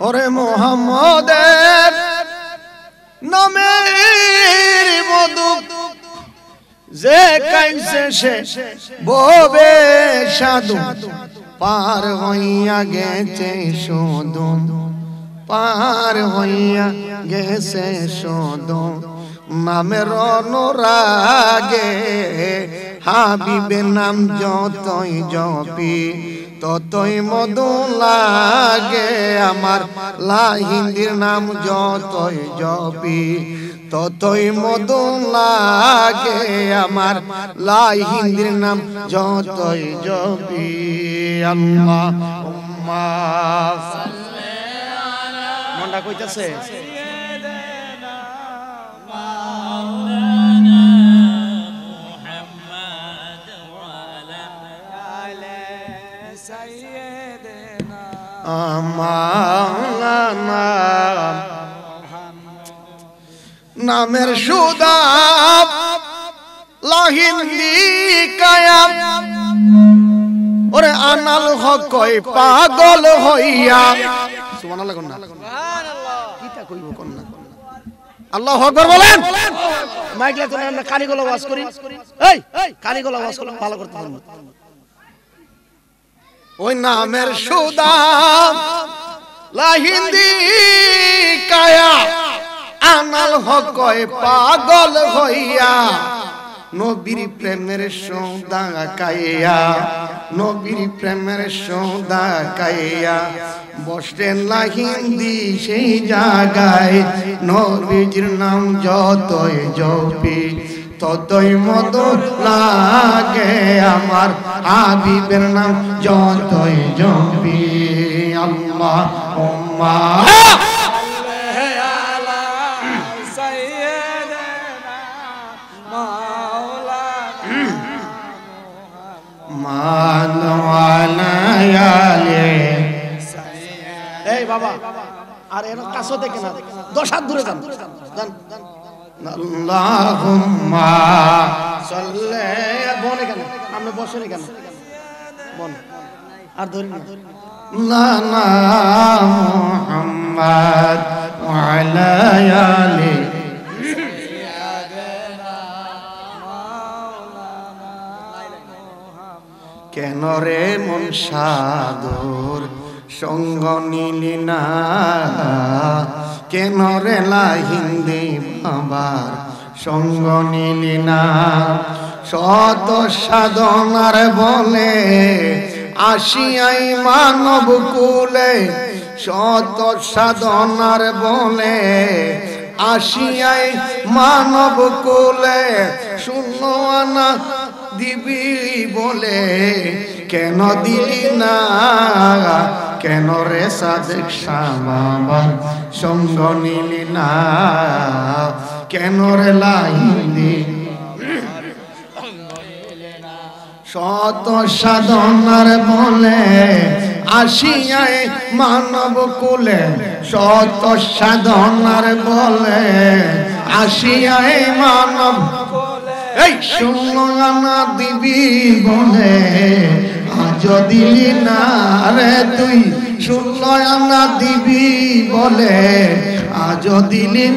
ওরে মোহাম্মদের নামের মধু যে কাইছে সে ববে সাধু পার হইয়া গেছে শুধু পার হইয়া গেছে শুধু নামের অনুরাগে হাবিবের নাম যতই জপি ততই মধু লাগে আমার লাহিন্দির নাম যতই জপি ততই মধু লাগে আমার লাহিন্দির নাম যতই জপি আল্লাহুম্মা মনটা কইতাছে মাওলানা নামের সুদাব লাহিন্দি কায়াম ওরে আনাল হকই পাগল হইয়া সুবহানাল্লাহ কোন না সুবহানাল্লাহ কিটা কইব কোন না আল্লাহু আকবার বলেন মাইক লা তুমি আমরা কানে গলা ওয়াজ করি এই কানে গলা ওয়াজ করলে ভালো করতে পারবো ওই নামের সুদাম লাহিন্দি কায়া আনাল হকই পাগল হইয়া নবীর প্রেমের সৌদা কাইয়া নবীর প্রেমের সৌদা কাইয়া বসতেন লাহিন্দি সেই জায়গায় নবীর নাম যতই জপি ততই মধু লাগে আমার হাবিবের নাম যতই জপি আল্লাহুম্মা এই বাবা আর এর কাছে থেকে না 10 হাত দূরে যান আল্লাহুম্মা সাল্লি বনে কেন আমরা বসে কেন বন আর ধরি না না মুহাম্মদ ওয়া আলা আলি কেন রে মন সাধুর সঙ্গ নিলি না কেন রে লাহিন্দি বাবার সঙ্গ নিলি না শত সাধনার বলে আসিয়াই মানব কুলে শত সাধনার বলে আসিয়াই মানব কুলে শূন্য আনা দিবি বলে কেন দিলি না কেন রে সাদেক শামাবার সঙ্গ নিলি না কেন রে লাহিন্দি শত সাধনার বলে আসিয়ায় মানব কুলে শত সাধনার বলে আসিয়ায় মানব এই শূন্য আনা দিবি বলে আজ দিলি না রে তুই শূন্য আনা দিবি বলে আজ দিলি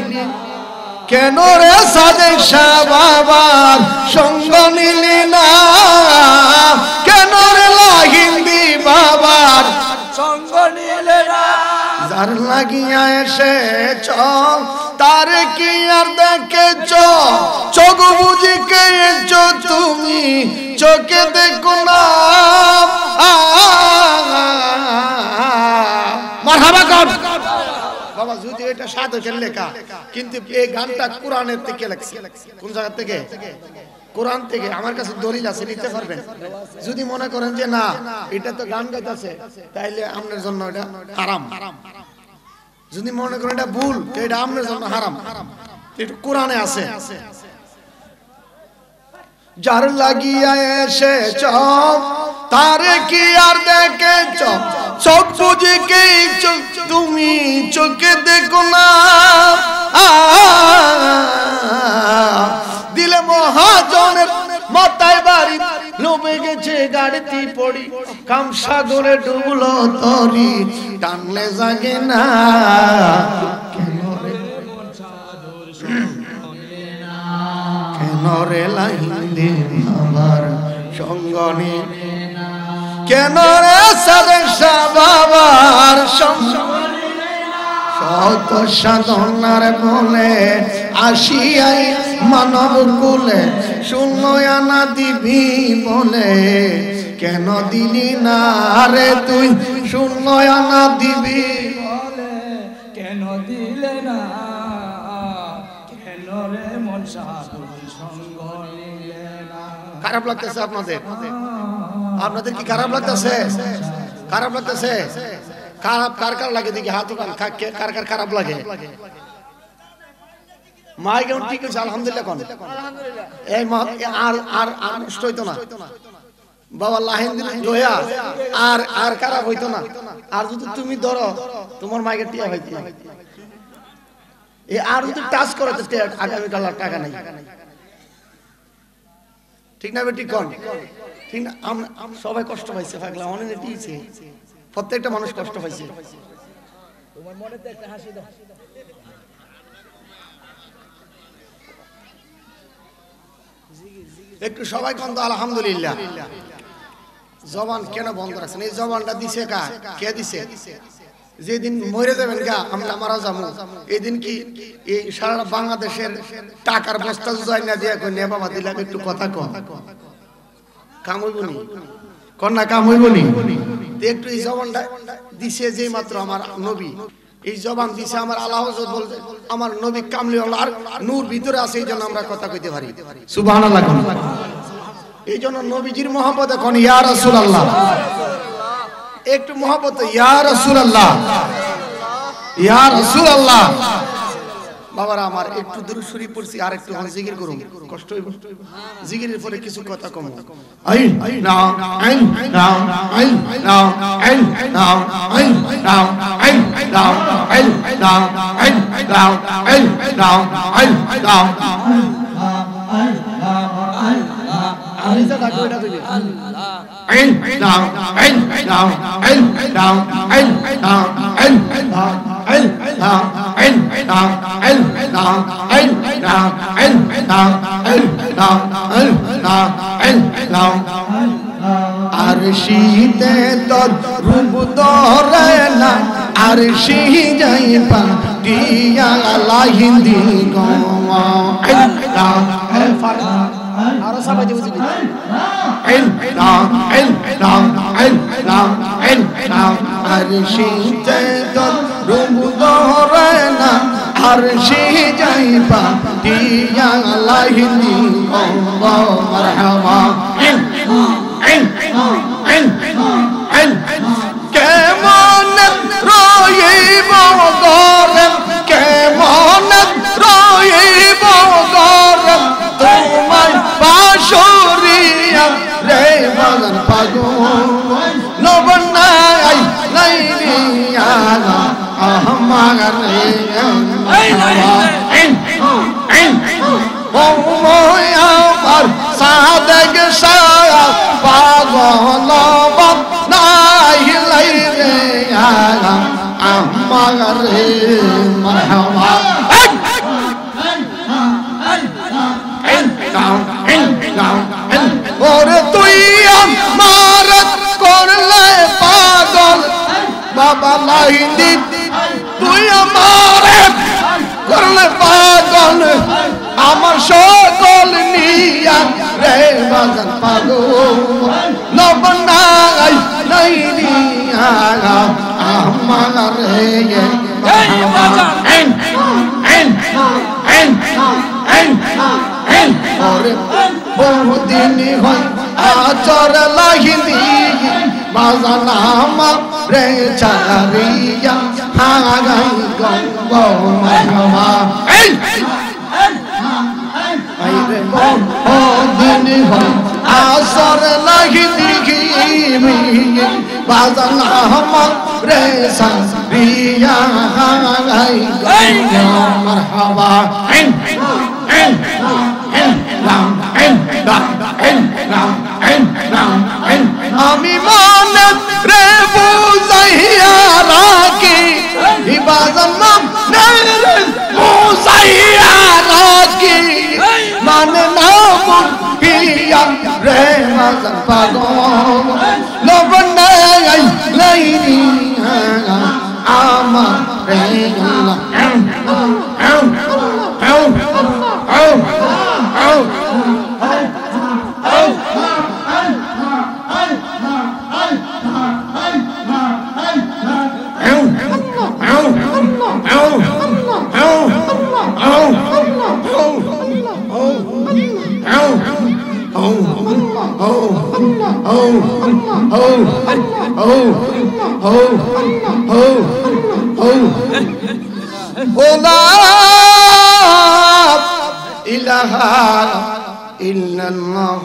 কেন রে সাদেক শাহ বাবার সঙ্গ নিলি না কেন রে লাহিন্দি বাবার সঙ্গ নিলে না যার লাগিয়া এসেছ তার কি আর দেখেছ চোখ বুঝি কেছ তুমি চোখে দেখো না মারহাবা কর বাবা যদি এটা সাধকের লেখা কিন্তু এই গানটা কোরআনের থেকে লেখছে কোন জায়গা থেকে কোরআন থেকে আমার কাছে দলিল আছে নিতে পারবেন যদি মনে করেন যে না এটা তো গান গাইতেছে তাইলে আপনার জন্য এটা হারাম যদি মনে করেন এটা ভুল তো এটা আপনার জন্য হারাম এটা কোরআনে আছে যার লাগিয়া এসেছ তার কি আর দেখেছ চোখ বুঝে কি তুমি চোখে দেখো না দিলে মহাজনের মাথায় বাড়ি লোভে গেছে যে গাড়িতে পড়ি কাম সাগরে ডুবলো তরি টানলে জাগে না কেন রে লাইন্দে আমার সঙ্গনে কেন রে সাদেশা বাবার সঙ্গনে শত সাধনার বলে আসিয়াই মানব কুলে শূন্য আনা দিবি বলে কেন দিলি না রে তুই শূন্য আনা দিবি বলে কেন দিলে না কেন রে মন সাধুর সঙ্গ নিলে না খারাপ লাগতেছে আপনাদের আপনাদের কি খারাপ লাগতেছে খারাপ লাগতেছে খারাপ কার কার লাগে দেখি হাত উঠান কার কার খারাপ লাগে মাই কেমন ঠিক আছে আলহামদুলিল্লাহ কোন এই আর আর আর নষ্ট হইতো না বাবা লাহিন দিন দয়া আর আর খারাপ হইতো না আর যদি তুমি ধরো তোমার মাইকে টিয়া হইতো না এই আর যদি টাচ করো তো আগামী কাল টাকা নাই ঠিক না বেটি কোন ঠিক না সবাই কষ্ট পাইছে পাগলা অনেক দিয়েছে প্রত্যেকটা মানুষ কষ্ট পাইছে তোমার মনেতে একটা হাসি দাও একটু সবাই কোন তো আলহামদুলিল্লাহ জবান কেন বন্ধ রাখছেন এই জবানটা দিছে কে দিছে যেদিন মরে যাবেন গা আমরা মারা যাবো এই দিন কি এই সারা বাংলাদেশের টাকার বস্তা জুজাই না দিয়া কই নে বাবা দিলাম একটু কথা কম কাম হইব নি কন্যা কাম হইব নি একটু এই জবানটা দিছে যে মাত্র আমার নবী এই জবান দিছে আমার আল্লাহ হযরত বলতে আমার নবী কামলিওয়ালার নূর ভিতরে আছে এইজন্য আমরা কথা কইতে পারি সুবহানাল্লাহ এইজন্য নবীজির মহব্বতে কোন ইয়া রাসূলুল্লাহ একটু মহব্বত ইয়া রাসূলুল্লাহ ইয়া রাসূলুল্লাহ বাবারা আমার একটু দুরূদ শরীফ পড়ছি আর একটু জিকির করুন কষ্ট হইব জিকিরের পরে কিছু কথা কম আই না আই না আই না আই না আই না আই না আই না আই না আই না আই না আরিজা ডাকো এটা দিবি আই না আই না আই না আই না আই না আই না আই না আই না আই না আই না আই না আই না আই না আর শীতে তোর রূপ ধরে না আর শী যাইবা দিয়া লাহিন্দি গো আই না আই ফারা আর সবাই বুঝি আই না আই না আই না আই না আর শীতে তোর রূপ ধরে না আর শী যাইবা দিয়া লাহিন্দি গো মারহাবা কেমন রইব গরম কেমন রইব গরম তোমার বাঁশরিয়া রে বাজান পাগল নবনাই লাইরিয়া আমার রে ও আমার সাদেক সারা পাগল নাই লাইরে আমার রে মারহাবা ওরে তুই আমার করলে পাগল বাবা লাইন্দি তুই আমার করলে পাগল আমার সকল নিয়া রে বাজান পাগল নবনাই লাইরিয়া আমার রে বহুদিন হয় আচর লাহিনী বাজান আমার রে চারিয়া হাগাই গঙ্গ মারহাবা বহুদিন হয় আচর লাহিনী বাজান আমার রে চারিয়া হাগাই গঙ্গ মারহাবা আমি মনে রে বুঝাইয়া রাখি ইবাদত মনে রে বুঝাইয়া রাখি মানে না মুখিয়া রে মাজার পাগল লবণ নাই লাইনি আমার রে আল্লাহ ইলাহা ইল্লাল্লাহ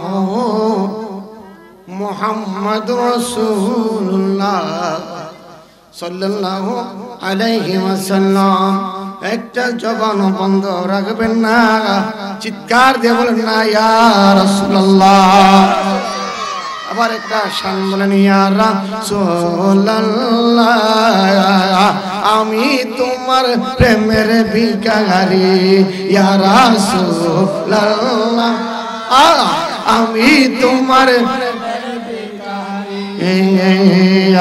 মুহাম্মাদুর রাসূলুল্লাহ সাল্লাল্লাহু আলাইহি ওয়াসাল্লাম। একটা জবান বন্ধ রাখবেন না, চিৎকার দিয়ে বলেন না ইয়া রাসূলুল্লাহ। আবার একটা শান বলেন ইয়া রাসূলুল্লাহ, আমি তোমার প্রেমের ভিখারি ইয়া রাসূলুল্লাহ, আমি তোমার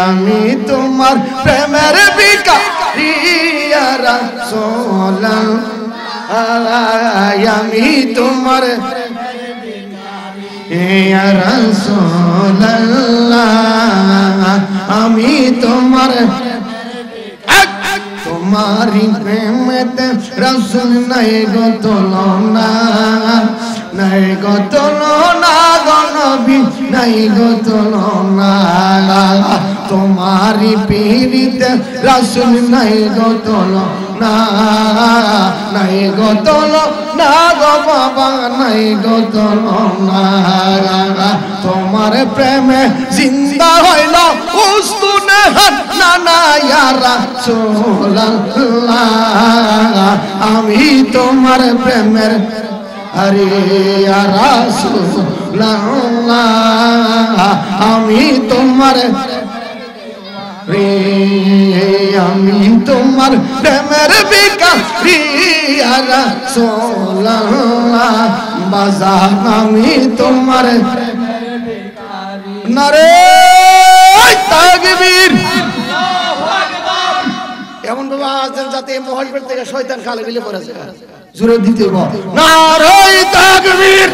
আমি তোমার প্রেমের ভিখারি ইয়া রাসূলুল্লাহ, আমি তোমার ইয়া রাসূলুল্লাহ, আমি তোমার তোমারি প্রেমেতে রাসূল নাই গো তুলনা, নাই গো তুলনা গো নবী নাই গো তুলনা, তোমারি পীরিতে রাসূল নাই গো তুলনা, নাই গো তুলনা গো বাবা নাই গো তুলনা, তোমার প্রেমে জিন্দা হইল উস্তুনে না না ইয়া রাসূলুল্লাহ, আমি তোমার প্রেমের আরে ইয়া রাসূলুল্লাহ, আমি তোমার রে আমি তোমার প্রেমের ভিখারি ইয়া রাসূলুল্লাহ, বাজার আমি তোমার নারে তাকবীর এমন ভাবে আওয়াজ যাতে মহলপেট থেকে শয়তান খালে গিলে পড়েছে, জোরে দিতে বল নারে তাকবীর,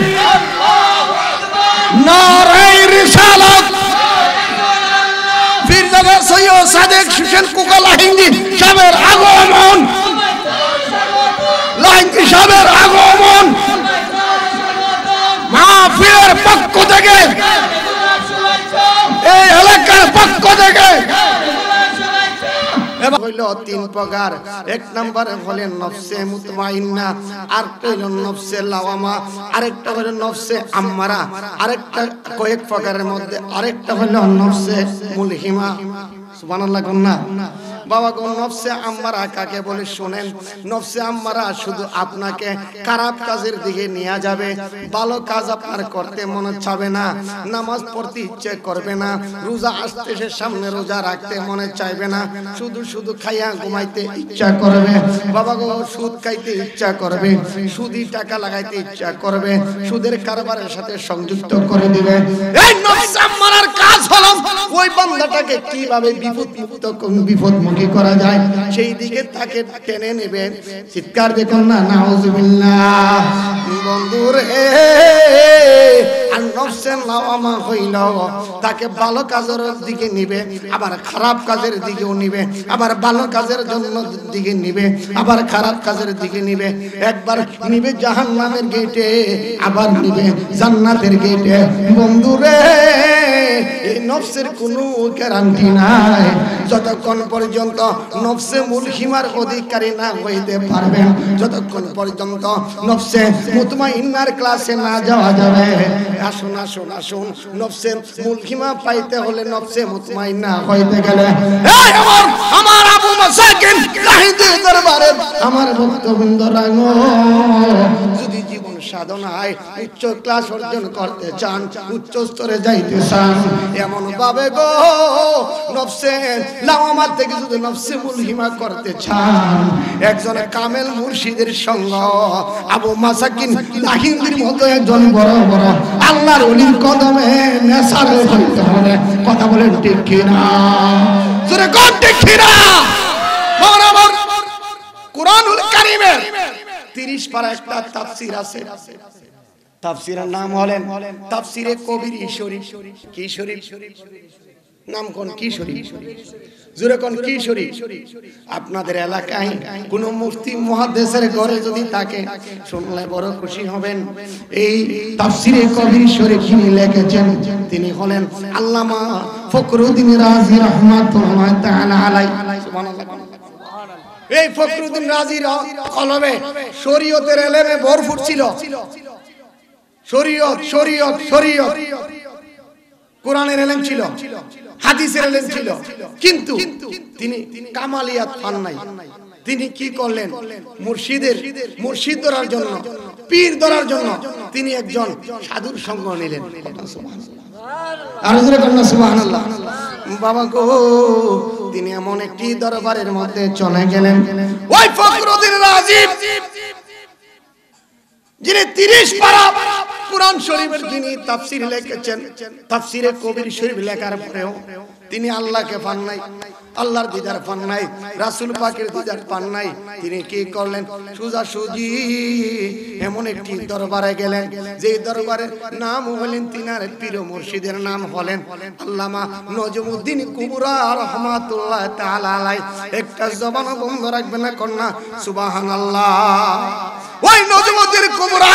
নারে রিসালাত। ফিরজাদা সৈয়দ সাদেক হোসেন কোকা লাহিন্দি সাহেবের আগমন, লাহিন্দি সাহেবের আগমন মাহফিলের পক্ষ থেকে, এই এলাকার পক্ষ থেকে হইল তিন প্রকার। এক নম্বরে হলেন নফসে মুতমাইন্না, আরেকটা হইল নফসে লাওয়ামা, আরেকটা হইল নফসে আম্মারা, আরেকটা কয়েক প্রকারের মধ্যে আরেকটা হইল নফসে মুলহিমা। সুবহানাল্লাহ কন্যা বাবা গো, নফসে আম্মারা কাকে বলে শুনেন। নফসে আম্মারা শুধু আপনাকে খারাপ কাজের দিকে নিয়ে যাবে, ভালো কাজ আপনার করতে মনে চাবে না, নামাজ পড়তে ইচ্ছে করবে না, রোজা আসতেছে সামনে রোজা রাখতে মনে চাইবে না, শুধু শুধু খাইয়া ঘুমাইতে ইচ্ছা করবে বাবা গো, সুদ খাইতে ইচ্ছা করবে, সুদি টাকা লাগাইতে ইচ্ছা করবে, সুদের কারবারের সাথে সংযুক্ত করে দিবে। এই নফসে আম্মারার কাজ হলো ওই বান্দাটাকে কিভাবে বিপদমুখী করা যায় সেই দিকে তাকে টেনে নেবে। চিৎকার দেখুন না নাউজুবিল্লাহ। বন্ধুরে আর নফসে লাওয়ামা হইল তাকে ভালো কাজের দিকে নিবে, আবার খারাপ কাজের দিকেও নিবে, আবার ভালো কাজের জন্য দিকে নিবে, আবার খারাপ কাজের দিকে নিবে। একবার নিবে জাহান্নামের গেটে, আবার নিবে জান্নাতের গেটে। বন্ধুরে এই নফসের কোনো গ্যারান্টি নাই, যতক্ষণ পর্যন্ত নফসে মুলহিমার অধিকারী না হইতে পারবেন, যতক্ষণ পর্যন্ত নফসে মুতমাইন্নার ক্লাসে না যাওয়া যাবে। আসুন আসুন আসুন, নফসে মুলহিমা পাইতে হলে নফসে মুতমাইন্না হইতে গেলে আমার আবু মাসাকিন লাহিদি দরবারে আমার ভক্তবৃন্দ রাঙো, যদি জীবন সাধনায় উচ্চ ক্লাস অর্জন করতে চান, উচ্চ স্তরে যাইতে চান, এমন ভাবে গো নফসে লাওয়ামাত থেকে যদি নফসে মুলহিমা করতে চান, একজন কামেল মুর্শিদের সঙ্গ আবু মাসাকিন লাহিন্দির মতো একজন বড় বড় আল্লাহর ওলির কদমে নেশারে হইতে হবে। কথা বলেন ঠিক কিনা? জোরে কোন ঠিক কিনা? বরাবর কুরআনুল কারীমের 30 পারা একটা তাফসীর আছে। তাফসীরের নাম হলেন তাফসীরে কবির শরীফ। কি শরীফ? নাম কোন? কি শরীফ? জোরে কোন কি শরীফ? আপনাদের এলাকায় কোন মুফতি মুহাদ্দিসের ঘরে যদি থাকে, শুনলে বড় খুশি হবেন। এই তাফসীরে কবির শরীফ যিনি লিখেছেন তিনি হলেন আল্লামা ফখরুদ্দীন রাজি রাহমাতুল্লাহি তাআলা আলাইহি। সুবহানাল্লাহ। এই ফখরুদ্দীন রাজির কলমে শরীয়তের এলেমে ভরপুর ছিল। শরীয়ত শরীয়ত শরীয়ত কোরআনের এলেম ছিল, হাদিসের এলেম ছিল, কিন্তু তিনি কামালিয়াত পান নাই। তিনি কি করলেন? মুর্শিদ ধরার জন্য, পীর ধরার জন্য তিনি একজন সাধুর সঙ্গ নিলেন। আর জোরে বলেন না সুবহানাল্লাহ। বাবা গো, তিনি এমন একটি দরবারের মধ্যে চলে গেলেন। ওই ফখরুদ্দীন রাজি যিনি 30 পারা কুরআন শরীফের যিনি তাফসীর লিখেছেন, তাফসীরে কবির শরীফ লেখার পরেও তিনি আল্লাহকে পান নাই, আল্লাহর দিদার পান নাই, রাসূল পাকের দিদার পান নাই। তিনি কি করলেন? সোজাসুজি এমন একটি দরবারে গেলেন, যে দরবারের নাম হলেন তিনার পীর মুর্শিদের নাম হলেন আল্লামা নজমুদ্দিন কুবরা রাহমাতুল্লাহ তাআলা আলাইহি। একটা জবান বন্ধ রাখবেন না, কন্যা সুবহানাল্লাহ। ওই নজমুদ্দিন কুবরা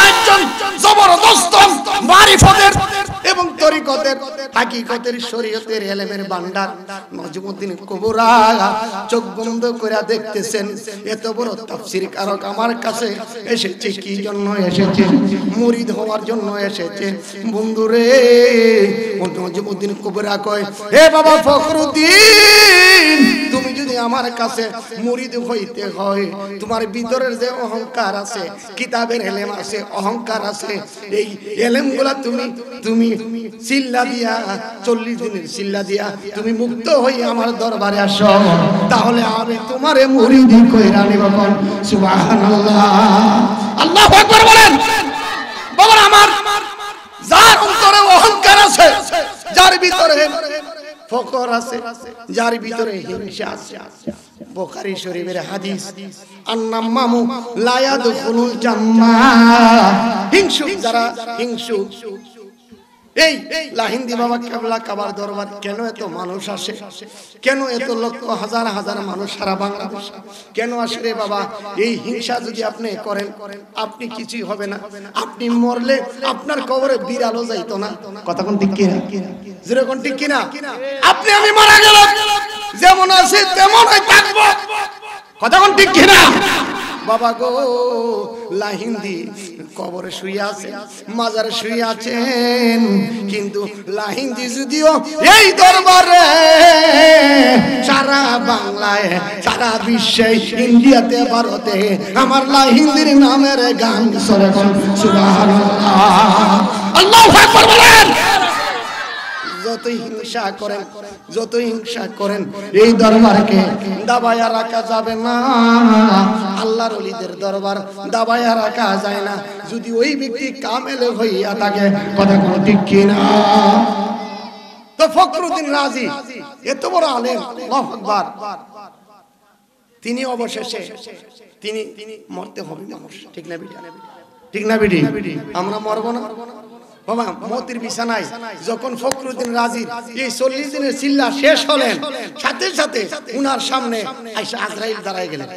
একজন জবরদস্ত মারিফতের এবং তরিকতের হাকিকতের শরীয়তের ইলমের ভান্ডার। নজমুদ্দিন কুবরা চোখ বন্ধ করে দেখতেছেন, এত বড় তাফসীর কারক আমার কাছে এসেছে, কি জন্য এসেছে? মুরিদ হওয়ার জন্য এসেছে। বন্ধুরে, নজমুদ্দিন কুবরা কয়, হে বাবা ফখরুদ্দিন, তুমি যদি আমার কাছে মুরিদ হইতে হয়, তোমার ভিতরের যে অহংকার আছে, কিতাবের ইলম আছে, অহংকার আছে, এই ইলমগুলা তুমি সিল্লা দিয়া 40 দিনের সিল্লা দিয়া তুমি মুক্ত হয়ে আমার দরবারে আসো, তাহলে আমি তোমারে মুরিদ কইরা নিব। সুবহানাল্লাহ। আল্লাহু আকবার বলেন। বাবা আমার, যার অন্তরে অহংকার আছে, যার ভিতরে ফকর আছে, যার ভিতরে হিংসা আছে, বুখারী শরীফের হাদিস, আন্নামামু লা ইয়াদখুলুল জান্নাহ। হিংসুক যারা, হিংসুক। এই লাহিন্দি বাবা কেবলা কাবার দরবার কেন এত মানুষ আসে? কেন এত লক্ষ হাজার হাজার মানুষ সারা বাংলাদেশ কেন আসে রে বাবা? এই হিংসা যদি আপনি করেন, আপনি কিছুই হবে না। আপনি মরলে আপনার কবরে বিড়ালও যাইতো না। কথা কোন ঠিক কিনা? যেরকম ঠিক কিনা? আপনি আমি মারা গেলাম, যেমন আছে তেমনই থাকবো। কথা কোন ঠিক কিনা? বাবা গো, লাহিন্দি কবরে শুয়ে আছে, মাজারে শুয়ে আছেন, কিন্তু লাহিন্দি যদিও এই দরবারে সারা বাংলায়, সারা বিশ্বে, ইন্ডিয়াতে, ভারতে আমার লাহিন্দির নামের গান সরে কোন সুবহানাল্লাহ। আল্লাহু আকবার বলেন। যতই হিংসা করেন, যতই হিংসা করেন, এই দরবারকে দাবায়া রাখা যাবে না। আল্লাহর ওলিদের দরবার দাবায়া রাখা যায় না যদি ওই ব্যক্তি কামেল হইয়া থাকে। কথা কোন ঠিক কিনা? তো ফখরুদ্দীন রাজি এত বড় আলেম, আল্লাহু আকবার, তিনি অবশেষে তিনি মরতে হবে মানুষ। ঠিক না বিটি? ঠিক না বিটি? আমরা মরবো না বাবা? মতির বিছানায় যখন ফখরুদ্দীন রাজি এই 40 দিনের চিল্লা শেষ হলেন, সাথে সাথে উনার সামনে আয়েশা আজরাইল দাঁড়ায় গেলেন।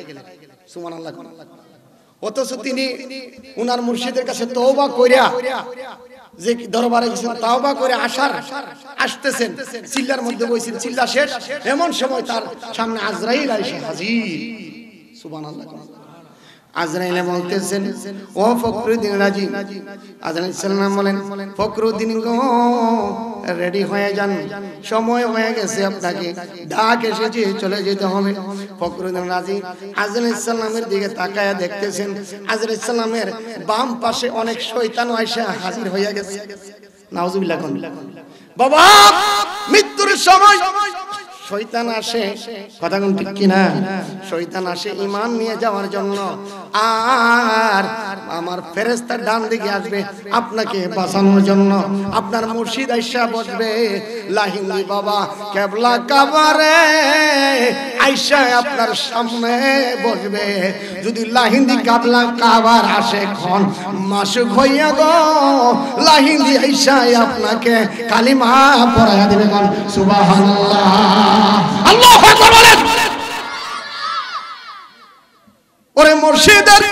সুবহানাল্লাহ। অথচ তিনি উনার মুর্শিদের কাছে তওবা কইরা যে দরবারে গেছেন, তওবা করে আসতেছেন, চিল্লার মধ্যে বসেছেন, চিল্লা শেষ, এমন সময় তার সামনে আজরাইল আয়েশা হাজির। সুবহানাল্লাহ। আজরাইলে বলতেছেন ও ফখরুদ্দিন রাজি। আজরাইল সালাম বলেন ফখরুদ্দিন গো রেডি হয়ে যান, সময় হয়ে গেছে, আপনাকে ডাক এসেছে, চলে যেতে হবে। ফখরুদ্দিন রাজি আজরাইল সালামের দিকে তাকায়া দেখতেছেন আজরাইল সালামের বাম পাশে অনেক শয়তান আয়সা হাজির হয়ে গেছে। নাউজুবিল্লাহ। বাবা মৃত্যুর সময় শয়তান আসে, কথা কোন ঠিক কিনা? শয়তান আসে ঈমান নিয়ে যাওয়ার জন্য, আর আমার ফেরেশতা ডান দিকে আসবে আপনাকে বাঁচানোর জন্য। আপনার মুর্শিদ আয়েশা বসবে লাহিন্দি বাবা কেবলা কাবারে আয়েশা আপনার সামনে বসবে। যদি লাহিন্দি কাবলা কাবার আসে খন মাসুক হইয়া গো লাহিন্দি আয়েশা আপনাকে কালিমা পড়ায়া দিবে কোন সুবহানাল্লাহ। আল্লাহু আকবার বলেন। ওরে মুর্শিদের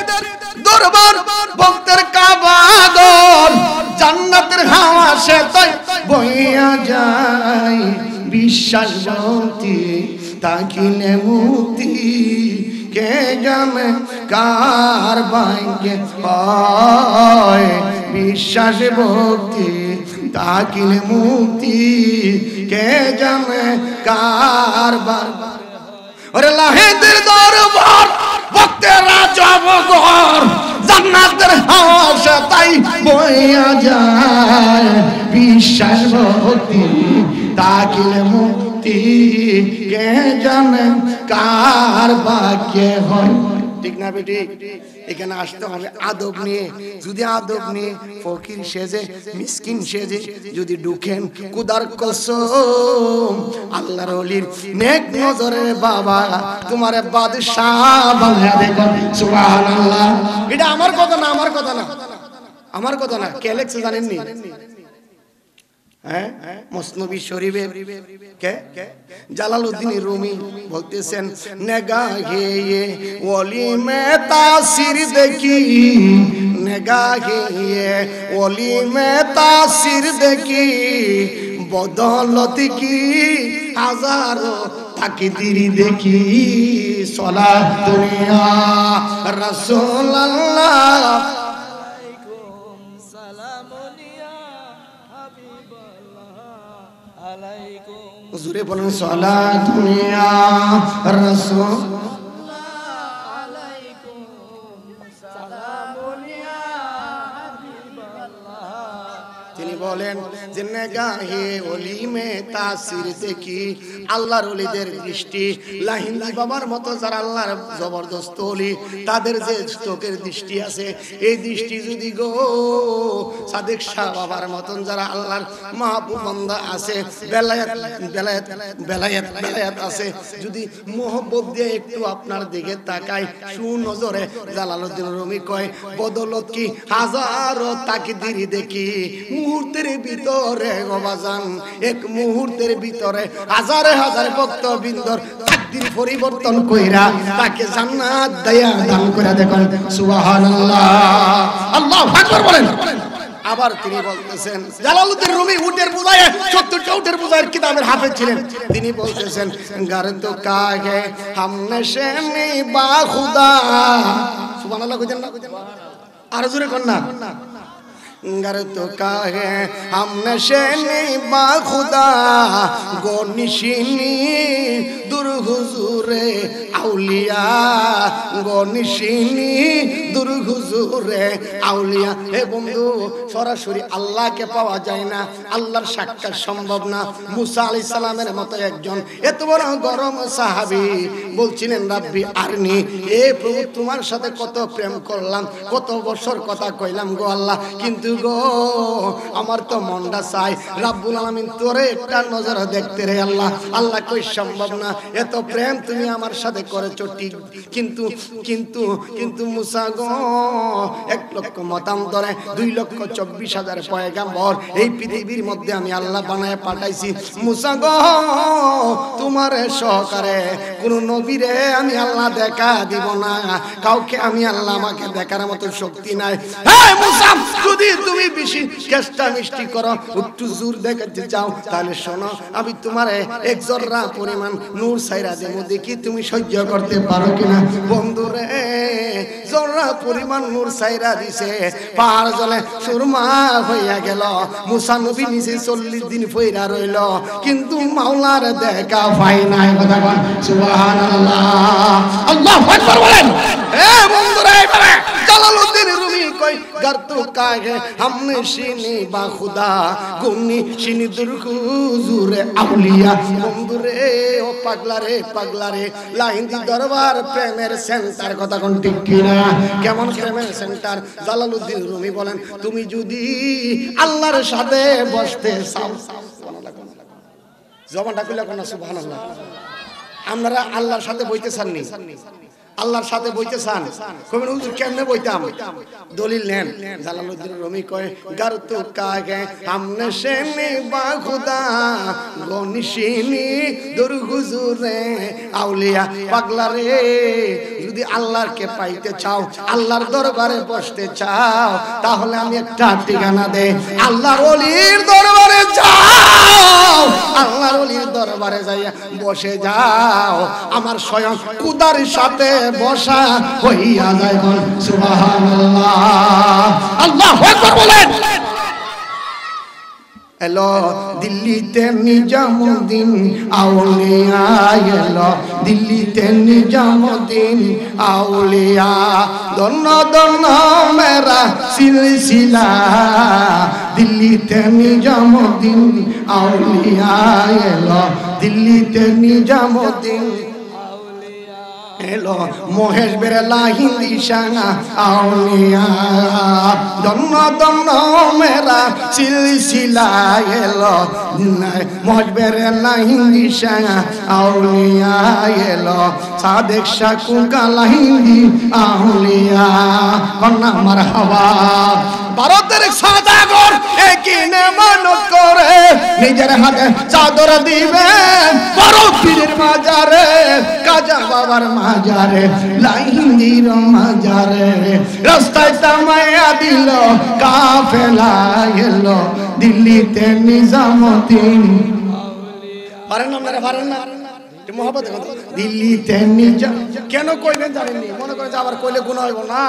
দরবার ভক্তের কাবাগর জান্নাতের হাওয়া সে তাই বইয়া যায়। বিশ্বাস ভক্তি তাকিলে মুক্তি কে জানে কার ভাগ্যে হয়। বিশ্বাস ভক্তি তাকিলে মুক্তি কে জানে কার ভাগ্যে। ওরে লাহিন্দির দরবার ভক্তেরা জবগর জান্নাতের হাওয়া সে তাই বইয়া যায়। বিশ্বাস ভক্তি তাকিলে মুক্তি কে জানে কার ভাগ্যে হয়। ঠিক না বেটি? এখানে আসতে হবে আদব নিয়ে। যদি আদব নিয়ে ফকির সেজে মিসকিন সেজে যদি ঢুকেন কুদার কসম আল্লাহর ওলির নেক নজরে বাবা তোমারে বাদশাহ বানায়া দেখো সুবহানাল্লাহ। এটা আমার কথা না, আমার কথা না, আমার কথা না। কে লেখছে জানেননি? হ্যাঁ, মসনবী শরীফে কে জালালউদ্দিন রুমি বলতেছেন নেগাহে ওলি মে তাসির দেখি, নেগাহে ওলি মে তাসির দেখি বদলত কি হাজারো তাকদীর দেখি। সালাত দুনিয়া রাসূলুল্লাহ হুজুরে বলেন সালাত দুনিয়া রাসূল তিনি বলেন যে নেগাহে ওলি মে তাসির দেখি আল্লাহর ওলিদের দৃষ্টি লাহিন্দি বাবার মতো যারা আল্লাহর জবরদস্ত ওলি তাদের যে চোখের দৃষ্টি আছে এই দৃষ্টি যদি গো সাদেক শাহ বাবার মতন যারা আল্লাহর মাহবুব বান্দা আছে বেলায়েত বেলায়েত বেলায়েত বেলায়েত আছে যদি মোহব্বত দিয়ে একটু আপনার দিকে তাকায় সুনজরে জালালউদ্দিন রুমি কয় বদলত কি হাজারো তাকদীর দেখি। মুহূর্তের ভিতরে গোবাজান এক মুহূর্তের ভিতরে হাজারে হাজার ভক্তবৃন্দর তাকদীর পরিবর্তন কইরা তাকে জান্নাত দেয়া দান করে দেখুন সুবহানাল্লাহ। আল্লাহু আকবার বলেন। আবার তিনি বলতেছেন জালালউদ্দিন রুমি উটের বোঝায় 70টা উটের বোঝায় কিতাবের হাফেজ ছিলেন। তিনি বলতেছেন গার তো কাহে হামনে সে নেই বা খুদা সুবহানাল্লাহ কইতেন না? আর জোরে কোন না? गर तो काहे हम नशेनी बा खुदा गो निशिनी दूर हुजूरे आउलिया गो निशिनी दूर हुजूरे आउलिया। हे बंधु সরাসরি আল্লাহকে পাওয়া যায় না, আল্লাহর সাক্ষাৎ সম্ভব না। মুসা আলাইহিস সালামের মতো একজন এত বড় গরম সাহাবী বলছিলেন রাব্বি আরনি, এ প্রভু তোমার সাথে কত প্রেম করলাম, কত বছর কথা কইলাম গো আল্লাহ, কিন্তু গো আমার তো মনটা চাই রাব্বুল আলামিন তোরে একটা নজর দেখতে রে আল্লাহ। আল্লাহ কই সম্ভব না, এত প্রেম তুমি আমার সাথে করেছো ঠিক, কিন্তু কিন্তু কিন্তু মুসা গো 1 লক্ষ মতান্তরে 2,24,000 পয়গাম্বর এই পৃথিবীর মধ্যে আমি আল্লাহ বানায় পাঠাইছি। মুসা গো তোমার সহকারে কোন নবীরে আমি আল্লাহ দেখা দিব না, কাউকে আমি আল্লাহ আমাকে দেখার মতো শক্তি নাই। হে মুসা যদি তুমি বেশি চেষ্টা মিষ্টি করো, একটু জোর দেখাতে চাও, তাহলে শোনো আমি তোমারে এক জর্রা পরিমাণ নূর ছাইরা দেব, দেখি তুমি সহ্য করতে পারো কিনা। বন্ধুরে জর্রা পরিমাণ নূর ছাইরা দিছে, পাহাড় জলে সুরমা হইয়া গেল। মুসা নবী নিচে 40 দিন ফইরা রইল, কিন্তু মাওলার দেখা পাই নাই। কথা বল সুবহানাল্লাহ, আল্লাহু আকবার বলেন। এ বন্ধুরা এবারে জালালউদ্দিন রুমি কই घर तो काहे हमने शिनी बा खुदा गुनी शिनी दुर्गुजुर আউলিয়া। বন্ধুরে ও পাগলা রে লাহিন্দি দরবার প্রেমের সেন্টার, কথা কোন ঠিক কিনা? কেমন প্রেমের সেন্টার? জালালউদ্দিন রুমি বলেন, তুমি যদি আল্লাহর সাথে বসতে চাও, জবানটা খুলে কোন সুবহানাল্লাহ। আপনারা আল্লাহর সাথে বইতে চাননি? আল্লাহর সাথে বইতে চান? কবেন হুজুর কেমনে বইতাম? দলিল নেন। জালালউদ্দিন রুমি কয় গার তো কাগে আমনে শেনি বা খুদা গনিশিনি দুরগুজুরে আউলিয়া। পাগলা রে, যদি আল্লাহকে পাইতে চাও, আল্লাহর দরবারে বসতে চাও, তাহলে আমি একটা ঠিকানা দে, আল্লাহর ওলির দরবারে যাও। আল্লাহর ওলির দরবারে যাইয়া বসে যাও, আমার স্বয়ং খুদার সাথে বসা হইয়া যায়। বল সুবহানাল্লাহ, আল্লাহু আকবার বলেন। এলো দিল্লিতে নিজামুদ্দিন আউলিয়া, এলো দিল্লিতে নিজামুদ্দিন আউলিয়া, দন্ন দন্ন মেরা সিলসিলা, দিল্লিতে নিজামুদ্দিন আউলিয়া, এলো দিল্লিতে নিজামুদ্দিন এলো মহেশ বেরেলা হিন্দি সাঙ্গা আউলিয়া, দন্ন দন্ন মেরা সিলসিলা, এলো মহেশ বেরেলা হিন্দি সাঙ্গা আউলিয়া, এলো সাদেক শাকু গালা হিন্দি আউলিয়া। কন্যা মারহাবা। ভারতের সাদাগর একিনে মান করে নিজের হাতে চাদর দিবেন, বড় পীরের মাজারে, কাজা বাবার মাজারে, লাহিন্দির মাজারে, রাস্তায় তামায়া দিল কাফেলা, এলো দিল্লিতে নিজামুদ্দিন। পারেন না আপনারা? পারেন না? মোহাম্মদ দিল্লিতে নিজা কেন কইলেন জানেননি? মনে করে আবার কইলে গুনাহ হইব না।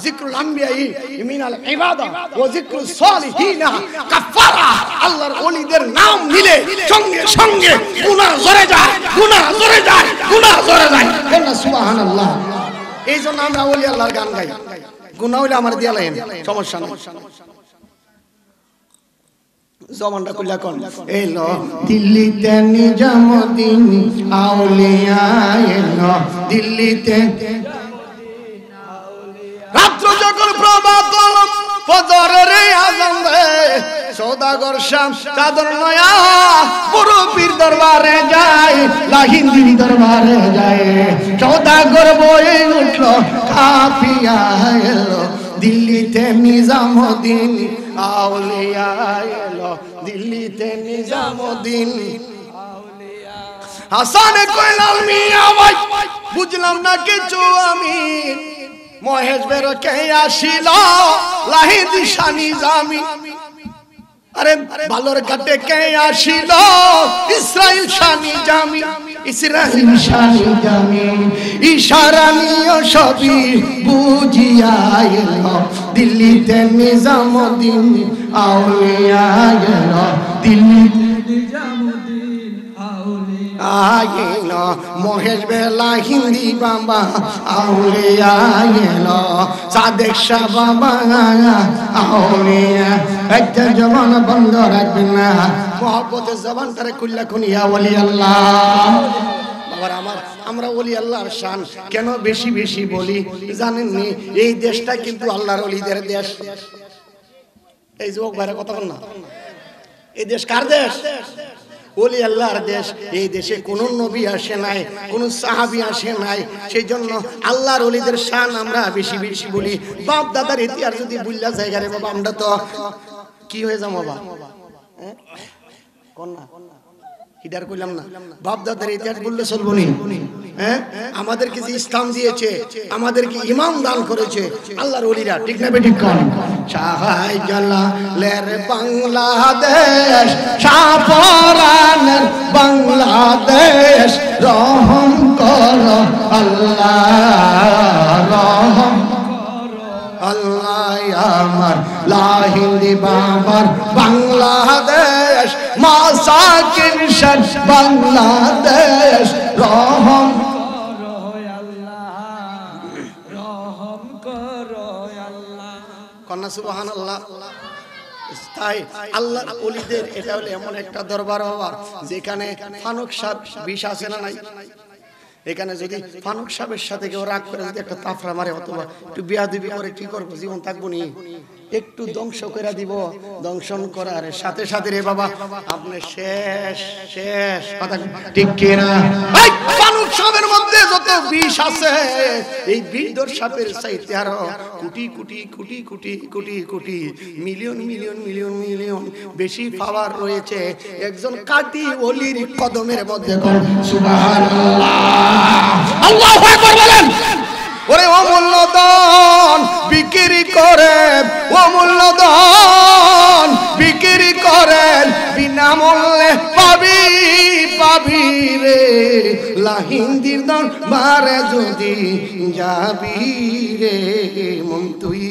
যিকরুল আম্বিয়াই মিনাল ইবাদা ওয়া যিকরুস সালিহিনা কাফারা। আল্লাহর ওলিদের নাম নিলে সঙ্গে সঙ্গে গুনাহ ঝরে যায়, গুনাহ ঝরে যায়, গুনাহ ঝরে যায়। বলনা সুবহানাল্লাহ। এইজন্য আমরা ওলি আল্লাহর গান গাই। গুনাহ হইলে আমার দিয়া লাইন, সমস্যা নাই। জমানটা কইলা কোন? এলো দিল্লিতে নিজামুদ্দিন আউলিয়া, এলো দিল্লিতে। রাত্র যখন প্রভাত হলো, ফজরের আযান দেয়, সওদাগর শাম চাদর নয়া বড় পীর দরবারে যায়, লাহিন্দির দরবারে যায়, সওদাগর বয়ে উঠলো কাফিয়া, এলো দিল্লিতে নিজামুদ্দিন আউলিয়া, এলো দিল্লিতে নিজামুদ্দিন আউলিয়া। হাসানে কইলাল মিয়া ভাই বুঝলাম না কিছু আমি, মহেশ বের কে আসিল লাহিদি শানি জামি। আরে ভালোর কাটে কে আসিল ইসরাইল শানি জামি, ইসরাইল শানি জামি। ইশারা নিয়ে সবই বুঝিয়া এলো দিল্লিতে নিজামুদ্দিন আউলিয়া, এলো দিল্লিতে নিজামুদ্দিন আউলিয়া, এলো মহেশ বেলা হিন্দি বাবা আউলিয়া, এলো সাদেক শাহ বাবা আউলিয়া। একটা জবান বন্ধ রাখবেন না, মহব্বতের জবানটারে খুললা খুনিয়া ওলি আল্লাহ। বাবার আমার, আমরা ওলি আল্লাহর শান কেন বেশি বেশি বলি জানেননি? এই দেশটা কিন্তু আল্লাহর ওলিদের দেশ। এই যুবক ভাইরা কথা বল না, এই দেশ কার দেশ? ওলি আল্লাহর দেশ। এই দেশে কোন নবী আসে নাই, কোন সাহাবী আসে নাই, সেই জন্য আল্লাহর ওলিদের শান আমরা বেশি বেশি বলি। বাপ দাদার ইতিহাস যদি বুঝলা জায়গা রে বাবা, আমরা তো কি হয়ে যাবো বাবা? কোন না হিদার কইলাম না, বাপ দাদার ইতিহাস বললে চলবো নি? হ্যাঁ, আমাদেরকে যে ইসলাম দিয়েছে, আমাদেরকে ইমাম দান করেছে আল্লাহর ওলিরা, ঠিক না বেঠিক? শাহজালালের বাংলাদেশ শাহপরানের বাংলাদেশ রহম করো আল্লাহ রহম আল্লাহ আমার লাহিন্দি বাবার বাংলাদেশ মাসাকিন শান বাংলাদেশ রহম কন্যা সুবহানাল্লাহ। তাই আল্লাহর ওলিদের এটা হলো এমন একটা দরবার বাবা যেখানে ফানুক সাহেব বিষ আছে না নাই? এখানে যদি ফানুক সাহেবের সাথে কেউ রাগ করে যদি একটা তাফরা মারে অথবা একটু বিয়াদবি করে কি করবো, জীবন থাকবো নি? একটু ধ্বংস করে দিব, দংশন করার সাথে সাথে রে বাবা আপনি শেষ শেষ। কথা ঠিক কিনা? এই ফানুক সাহেবের মধ্যে যত বিষ আছে এই বিষধর সাপের চাইতে আরো crore crore crore crore crore crore million million million million বেশি পাওয়ার রয়েছে একজন কাটি ওলির কদমের মধ্যে। সুবহানাল্লাহ, আল্লাহু আকবার বলেন। ওরে অমূল্য ধন বিক্রি করে, অমূল্য ধন বিক্রি করেন বিনামূল্যে পাবি পাবি রে লাহিন্দির দরবারে যদি যাবি রে মন তুই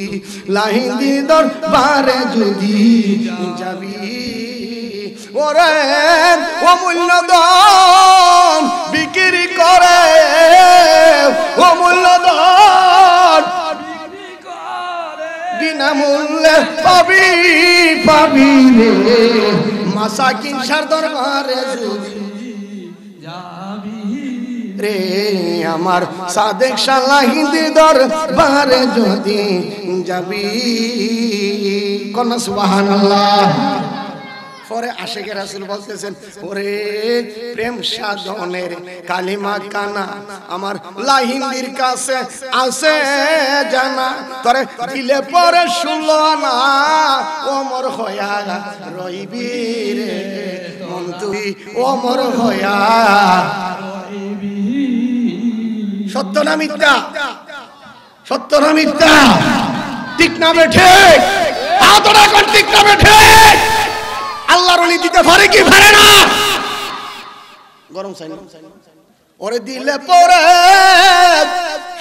লাহিন্দির দরবারে যদি যাবি। ওরে অমূল্য ধন বিক্রি করে, অমূল্য ধন বিনামূল্যে পাবি পাবি রে মাসাকিন শার দরবারে যদি যাবি রে আমার সাদেক শাহ লাহিন্দির দরবারে যদি যাবি। কন্যা সুবহানাল্লাহ। পরে আশিকে রাসূল বলতেছেন ওরে প্রেম সাধনের কালিমা কানা আমার লাহিন্দির কাছে আছে জানা, তোরে দিলে পরে শুনলো না ওমর হইয়া রইবি রে মন তুই ওমর হইয়া রইবি। সত্য না মিথ্যা? সত্য না মিথ্যা? ঠিক না বেঠে? আদরা কর ঠিক না বেঠে? আল্লাহর ওলি দিতে পারে কি পারে না? গরম চাই না ওরে দিলে পরে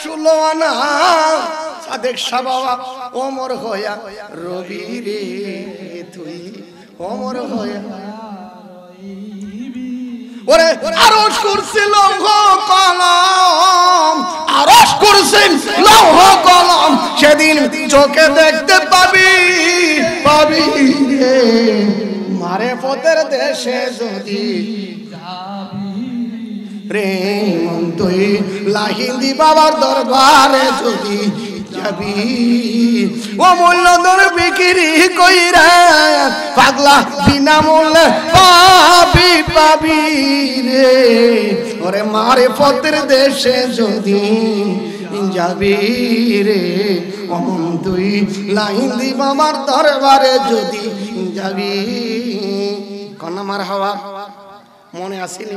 শুলো না সাদেক শাহ বাবা ওমর হইয়া রবি রে তুই ওমর হইয়া ওরে আরশ কুরসি লৌহ কলম, আরশ কুরসি লৌহ কলম সেদিন চোখে দেখতে পাবি পাবি রে মারে পথের দেশে যদি যাবি রে মন তুই লাহিন্দি বাবার দরবারে যদি যাবি। অমূল্য ধন বিক্রি কইরা পাগলা বিনামূল্যে পাবি পাবি রে ওরে মারে পথের দেশে যদি যাবি রে অমন তুই লাহিন্দি বাবার দরবারে যদি যাবি। কন্যা মারহাবা। মনে আসেনি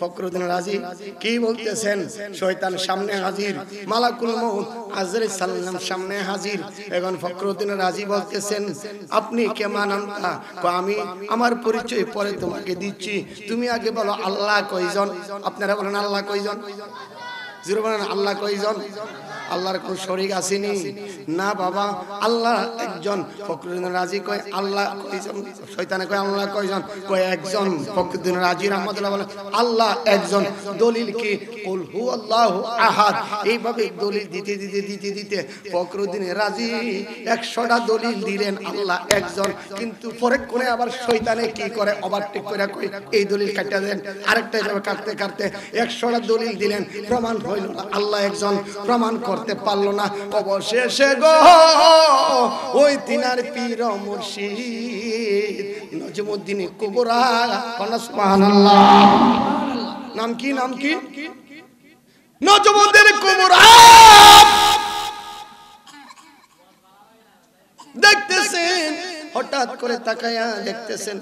ফখরুদ্দিন রাজি কি বলতেছেন? শয়তান সামনে হাজির, মালাকুল মউত আজরাইল সালাম সামনে হাজির। এখন ফখরুদ্দিন রাজি বলতেছেন আপনি কে মানান্তা? আমি আমার পরিচয় পরে তোমাকে দিচ্ছি, তুমি আগে বলো আল্লাহ কয়জন? আপনারা বলেন আল্লাহ কয়জন? জিরো বলেন আল্লাহ কয়জন? আল্লাহর কোন শরীক আসেনি না বাবা, আল্লাহ একজন। ফখরুদ্দিন রাজি কয় আল্লাহ কয়জন? শয়তানে কয় আল্লাহ কয়জন? কয় একজন। ফখরুদ্দিন রাজি রাহমাতুল্লাহ বলেন আল্লাহ একজন। দলিল কি? কুল হু আল্লাহু আহাদ। এইভাবে দলিল দিতে দিতে দিতে দিতে ফখরুদ্দিন রাজি 100টা দলিল দিলেন আল্লাহ একজন। কিন্তু পরে কোনে আবার শয়তানে কি করে ওভারটেক করে কয় এই দলিল কাটা দেন, আরেকটা এভাবে কাটতে কাটতে 100টা দলিল দিলেন, প্রমাণ হইল না আল্লাহ একজন, প্রমাণ করতে পারলো না। অবশেষে গো ওই তিনার পীর মুর্শিদ নজমুদ্দিন কুবরা, সুবহানাল্লাহ। নাম কি? নাম কি? নজমুদ্দিন কুবরা। দেখতেছেন হঠাৎ হঠাৎ করে তাকায়া দেখতেছেন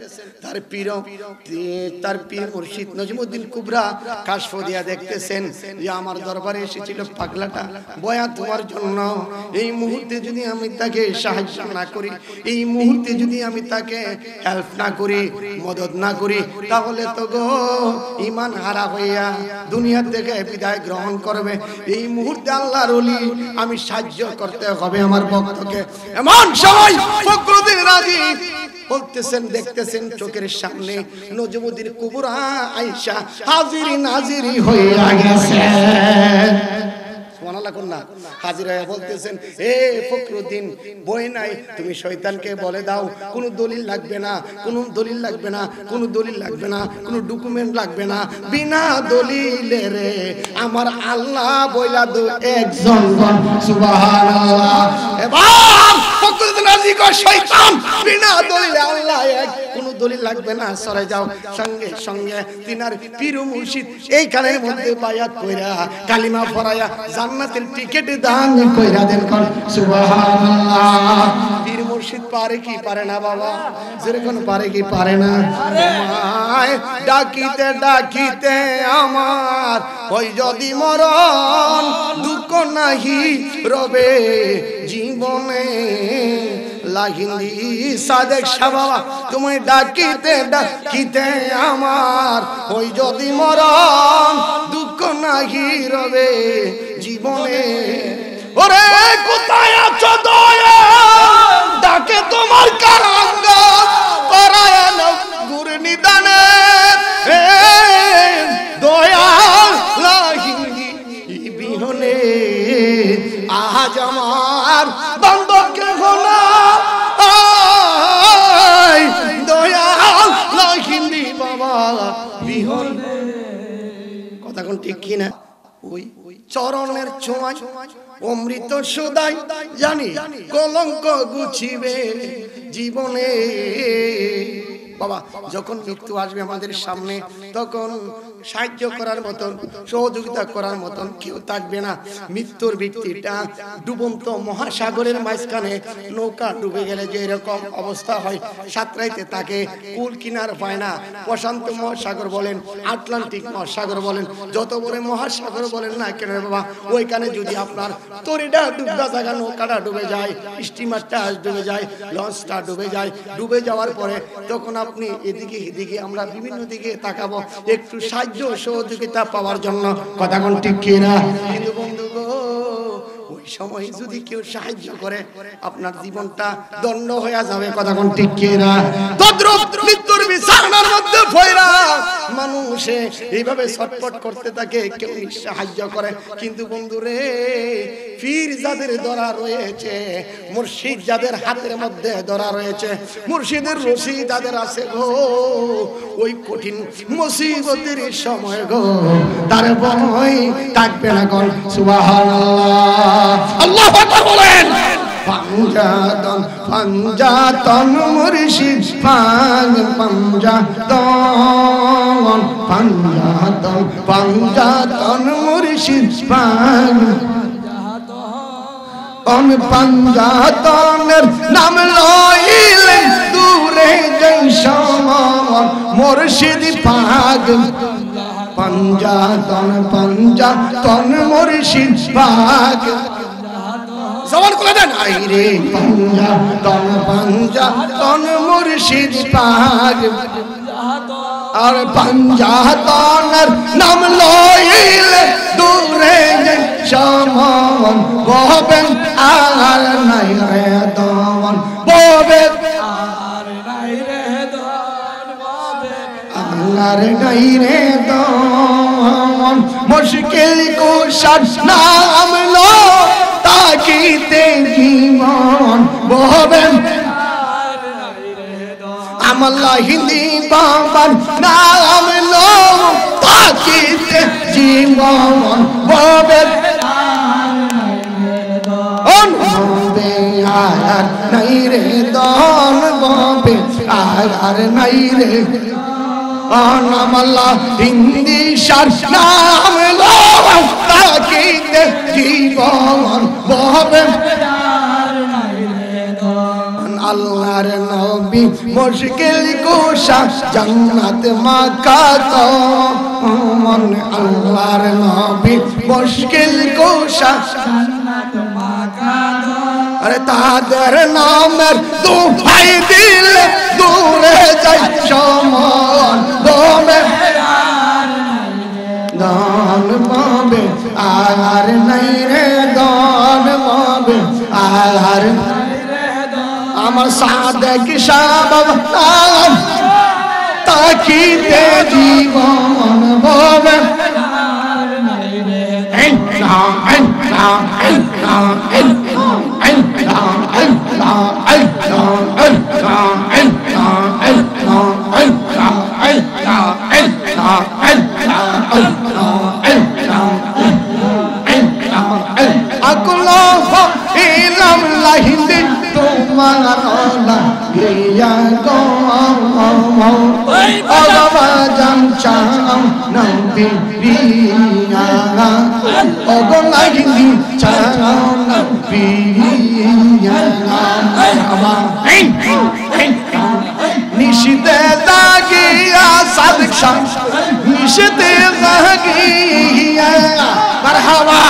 তার পীর মুর্শিদ নজমুদ্দিন কুবরা কাশফ দিয়া দেখতেছেন যে আমার দরবারে এসেছিল পাগলাটা বয়াত তোমার জন্য। এই মুহূর্তে যদি আমি তাকে সাহায্য না করি, এই মুহূর্তে যদি আমি তাকে হেল্প না করি, মদত না করি, তাহলে তো গো ঈমান হারা হইয়া দুনিয়া থেকে বিদায় গ্রহণ করবে। এই মুহূর্তে আল্লাহর ওলি আমি সাহায্য করতে হবে আমার ভক্তকে। এমন সময় ফখরুদ্দিন রাজি বলতেছেন, দেখতেছেন চোখের সামনে নজমুদ্দিন কুবরা আয়েশা হাজিরি নাজিরি হইয়া গেছে। সুবহানাল্লাহ কন্যা হাজির হয়ে বলতেছেন, এ ফখরুদ্দিন বই নাই, তুমি শয়তানকে বলে দাও কোনো দলিল লাগবে না, কোনো দলিল লাগবে না, কোনো দলিল লাগবে না, কোনো ডকুমেন্ট লাগবে না, বিনা দলিলে রে আমার আল্লাহ বইলা দো একজন সুবহানাল্লাহ। এবার ফখরুদ্দিন রাজি কয় শয়তান বিনা দলিলে আল্লাহ এক, কোনো দলিল লাগবে না, সরে যাও। সঙ্গে সঙ্গে তিনার পীর মুর্শিদ এই কানের মধ্যে বায়াত কইরা কালিমা পড়ায়া জান্নাতের টিকেট দান কইরা দেন সুবহানাল্লাহ। পীর মুর্শিদ পারে কি পারে না বাবা, যেরকম পারে কি পারে না। তোমায় ডাকিতে ডাকিতে আমার ওই যদি মরণ দুঃখ নাহি রবে জীবনে লাগিনি সাদেক শাহ তোমায় ডাকিতে ডাকিতে আমার ওই যদি মরণ দুঃখ নাহি রবে জীবনে। ওরে কোথায় আছো দয়া ডাকে তোমার কারাঙ্গ করায় না গুরু নিদানে দয়া লাগিনি বিহনে আজ আমার বান্দকে হলো দয়া লাগিনি বাবা বিহনে। কথা কোন ঠিক কিনা? ওই চরণের ছোঁয়ায় অমৃত সুদাই জানি কলঙ্ক গুছিবে জীবনে। বাবা যখন মৃত্যু আসবে আমাদের সামনে তখন সাহায্য করার মতন সহযোগিতা করার মতন কেউ থাকবে না। মৃত্যুর ব্যক্তিটা ডুবন্ত মহাসাগরের মাঝখানে নৌকা ডুবে গেলে যে এরকম অবস্থা হয়, সাঁতরাইতে তাকে কুল কিনার পায় না। প্রশান্ত মহাসাগর বলেন, আটলান্টিক মহাসাগর বলেন, যত বড় মহাসাগর বলেন না কেন বাবা, ওইখানে যদি আপনার তরিটা ডুববা জায়গা নৌকাটা ডুবে যায়, স্টিমারটা ডুবে যায়, লঞ্চটা ডুবে যায়, ডুবে যাওয়ার পরে তখন আপনি এদিকে এদিকে আমরা বিভিন্ন দিকে তাকাবো একটু সাহায্য সহযোগিতা পাওয়ার জন্য। কথা কোন ঠিক কিনা? কিন্তু বন্ধু গো ওই সময় যদি কেউ সাহায্য করে আপনার জীবনটা দণ্ড হয়ে যাবে। কথা কোন ঠিক কিনা? তদ্রুপ মৃত্যুর বিছানার মধ্যে পড়া মানুষে এইভাবে ছটফট করতে থাকে, কেউ সাহায্য করে। কিন্তু বন্ধু রে পীর যাদের ধরা রয়েছে, মুর্শিদ যাদের হাতের মধ্যে ধরা রয়েছে, মুর্শিদের রশি যাদের আছে গো, ওই কঠিন মুসিবতের সময় গো তার ভয় থাকবে না। কোন সুবহানাল্লাহ, আল্লাহু আকবার বলেন। পাঞ্জাতন পাঞ্জাতন মুর্শিদ পাঞ্জাতন পাঞ্জাতন পাঞ্জাতন মুর্শিদ পাঞ্জাতনের নাম লইলে দূরে যাই সমন মুর্শিদ পাক পাঞ্জাতন পাঞ্জাতন মুর্শিদ পাক জবান করে দেন। আইরে পাঞ্জাতন পাঞ্জাতন মুর্শিদ পাক আর পাঞ্জাতনের নাম লইলে দূরে যাই সমন বহবেন আর নাই রে দমন বহবেন আর নাই রে দমন বহবেন আর নাই রে দমন মুশকিল কুশাদ নাম লো তাকিতে জীবন বহবেন আর নাই রে দমন আমল্লাহ হিন্দি বাবার নাম লো তাকিতে জীবন বহবেন আর নাই রে দন ববে আর নাই রে নামাল্লাহ হিন্দি সার নাম লো তাকিতে জীবন ববে আর নাই রে দন আল্লাহ আল্লাহর নবী মুশকিল কুশা জান্নাত মাকাতো মন আল্লাহর নবী মুশকিল কুশা জান্নাত মাকাতো আরে তাদের নামের দোহাই দিলে দূরে যাই সমন দমে দান পাবে আর নাই রে দান পাবে আর আমার সাদেক শাবাব তাকিতে জীবন পাবে নিশিতে জাগিয়া সাদিক শাহ নিশিতে জাগিয়া মারহাবা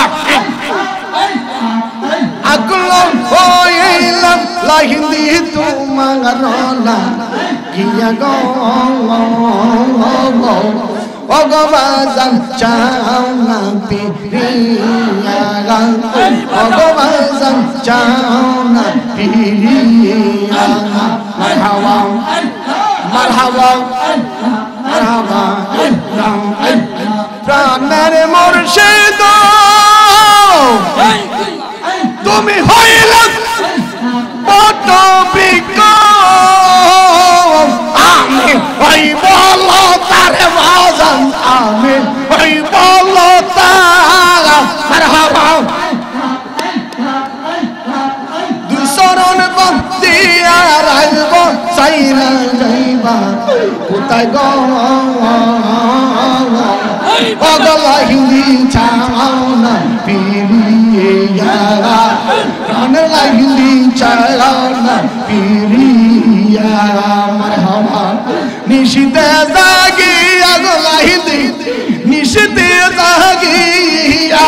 আকলম হইলাম লাহিন্দি তোমার রলা গিয়া গো ভগবান চাও না পিরিয়া ভগবান চাও না পিরিয়া মারহাবা মারহাবা মারহাবা প্রাণের মুর্শিদ তুমি হইলে বট বিক আমি হইব তারে বাজান আমি হইব তারা মারহাবা দুসরণ বন্দিয়া রাইব সাইরা যাইবা কোথায় গো পাগলা হিন্দি চাও না পিরিয়া প্রাণ লাগিলি চাও না পিরিয়া মারহাবা নিশিতে জাগিয়া গলা হিন্দি নিশিতে জাগিয়া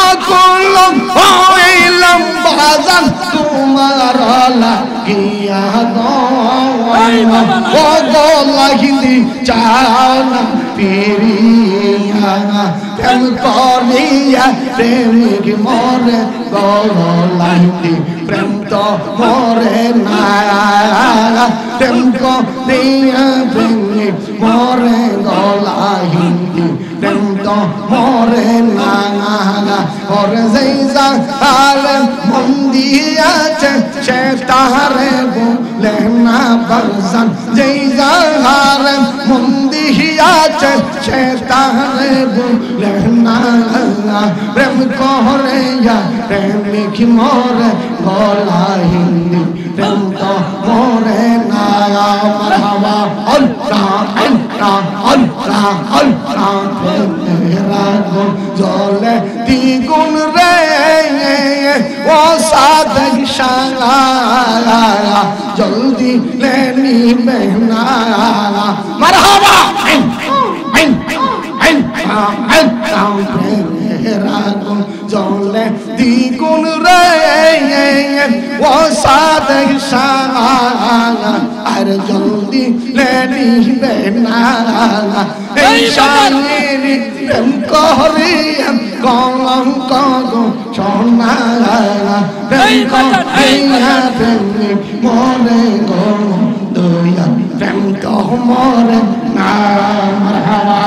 আকলম হইলাম বাজান তোমার লাগিয়া লাগিলি চাও না পিরিয়া প্রেম করিয়া প্রেমিক মরে গলাইতি প্রেম তো মরে না প্রেম করিয়া প্রেমিক মরে গলাইতি প্রেম তো মরে না ওরে যেই জাহারে মন দিয়াছে সে তাহারে বলে না বাজান যেই জাহারে মন দিয়াছে সে তাহারে বলে না প্রেম করে প্রেমিক মরে গলা হিন্দি প্রেম তো মরে না মারহাবা আল্লাহ আল্লাহ আল্লাহ আল্লাহ প্রেমেরা জলে দ্বিগুণ রে ও সাদেক শাহ জলদি লেনি বেহনা মারহাবা জলে দ্বিগুণ রে ও সাদেক শাহ আর জলদি লেনি বেহনা এই শালিনী প্রেম করিয়া কলঙ্ক গো সোনা প্রেম করিয়া প্রেমিক মরে গো দয়া প্রেম তো মরে না মারহাবা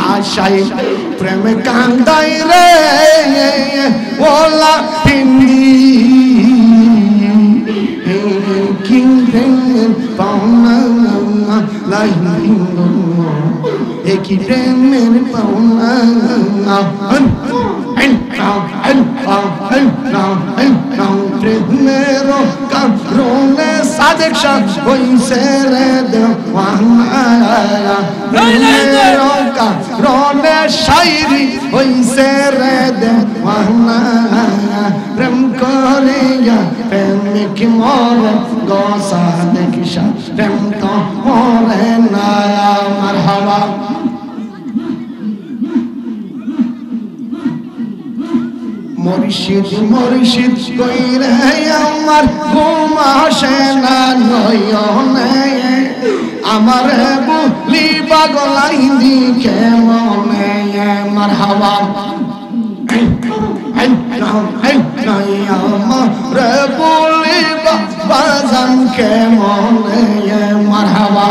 আশাই প্রেম কান্দাই রে ওলা হিন্দি কিং পাওনা একই প্রেমের পাওনা প্রেমের কারণে সাদেক শাহ হইছে রে দেওয়ানা প্রেমের কারণে শায়রি হইছে রে দেওয়ানা প্রেম করিয়া প্রেমিক মরে গো সাদেক শাহ প্রেম তো মরে না মারহাবা মুর্শিদ মুর্শিদ কইরে আমার ঘুম আসে না নয়নে আমার বুলি পাগলাই দিকে মনে মারহাবা আমার বুলি বাজানকে মনে মারহাবা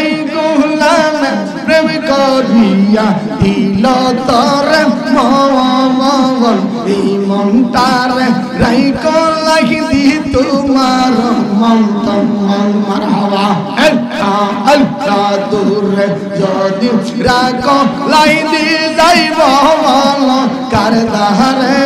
এই গোলাম প্রেম করিয়া দিল তোর মন এই মনটারে রাইক লাগি দি তোমার মন মন মারহাবা আল্লাহ দূরে যদি রাখ লাই দি যাইব কার দারে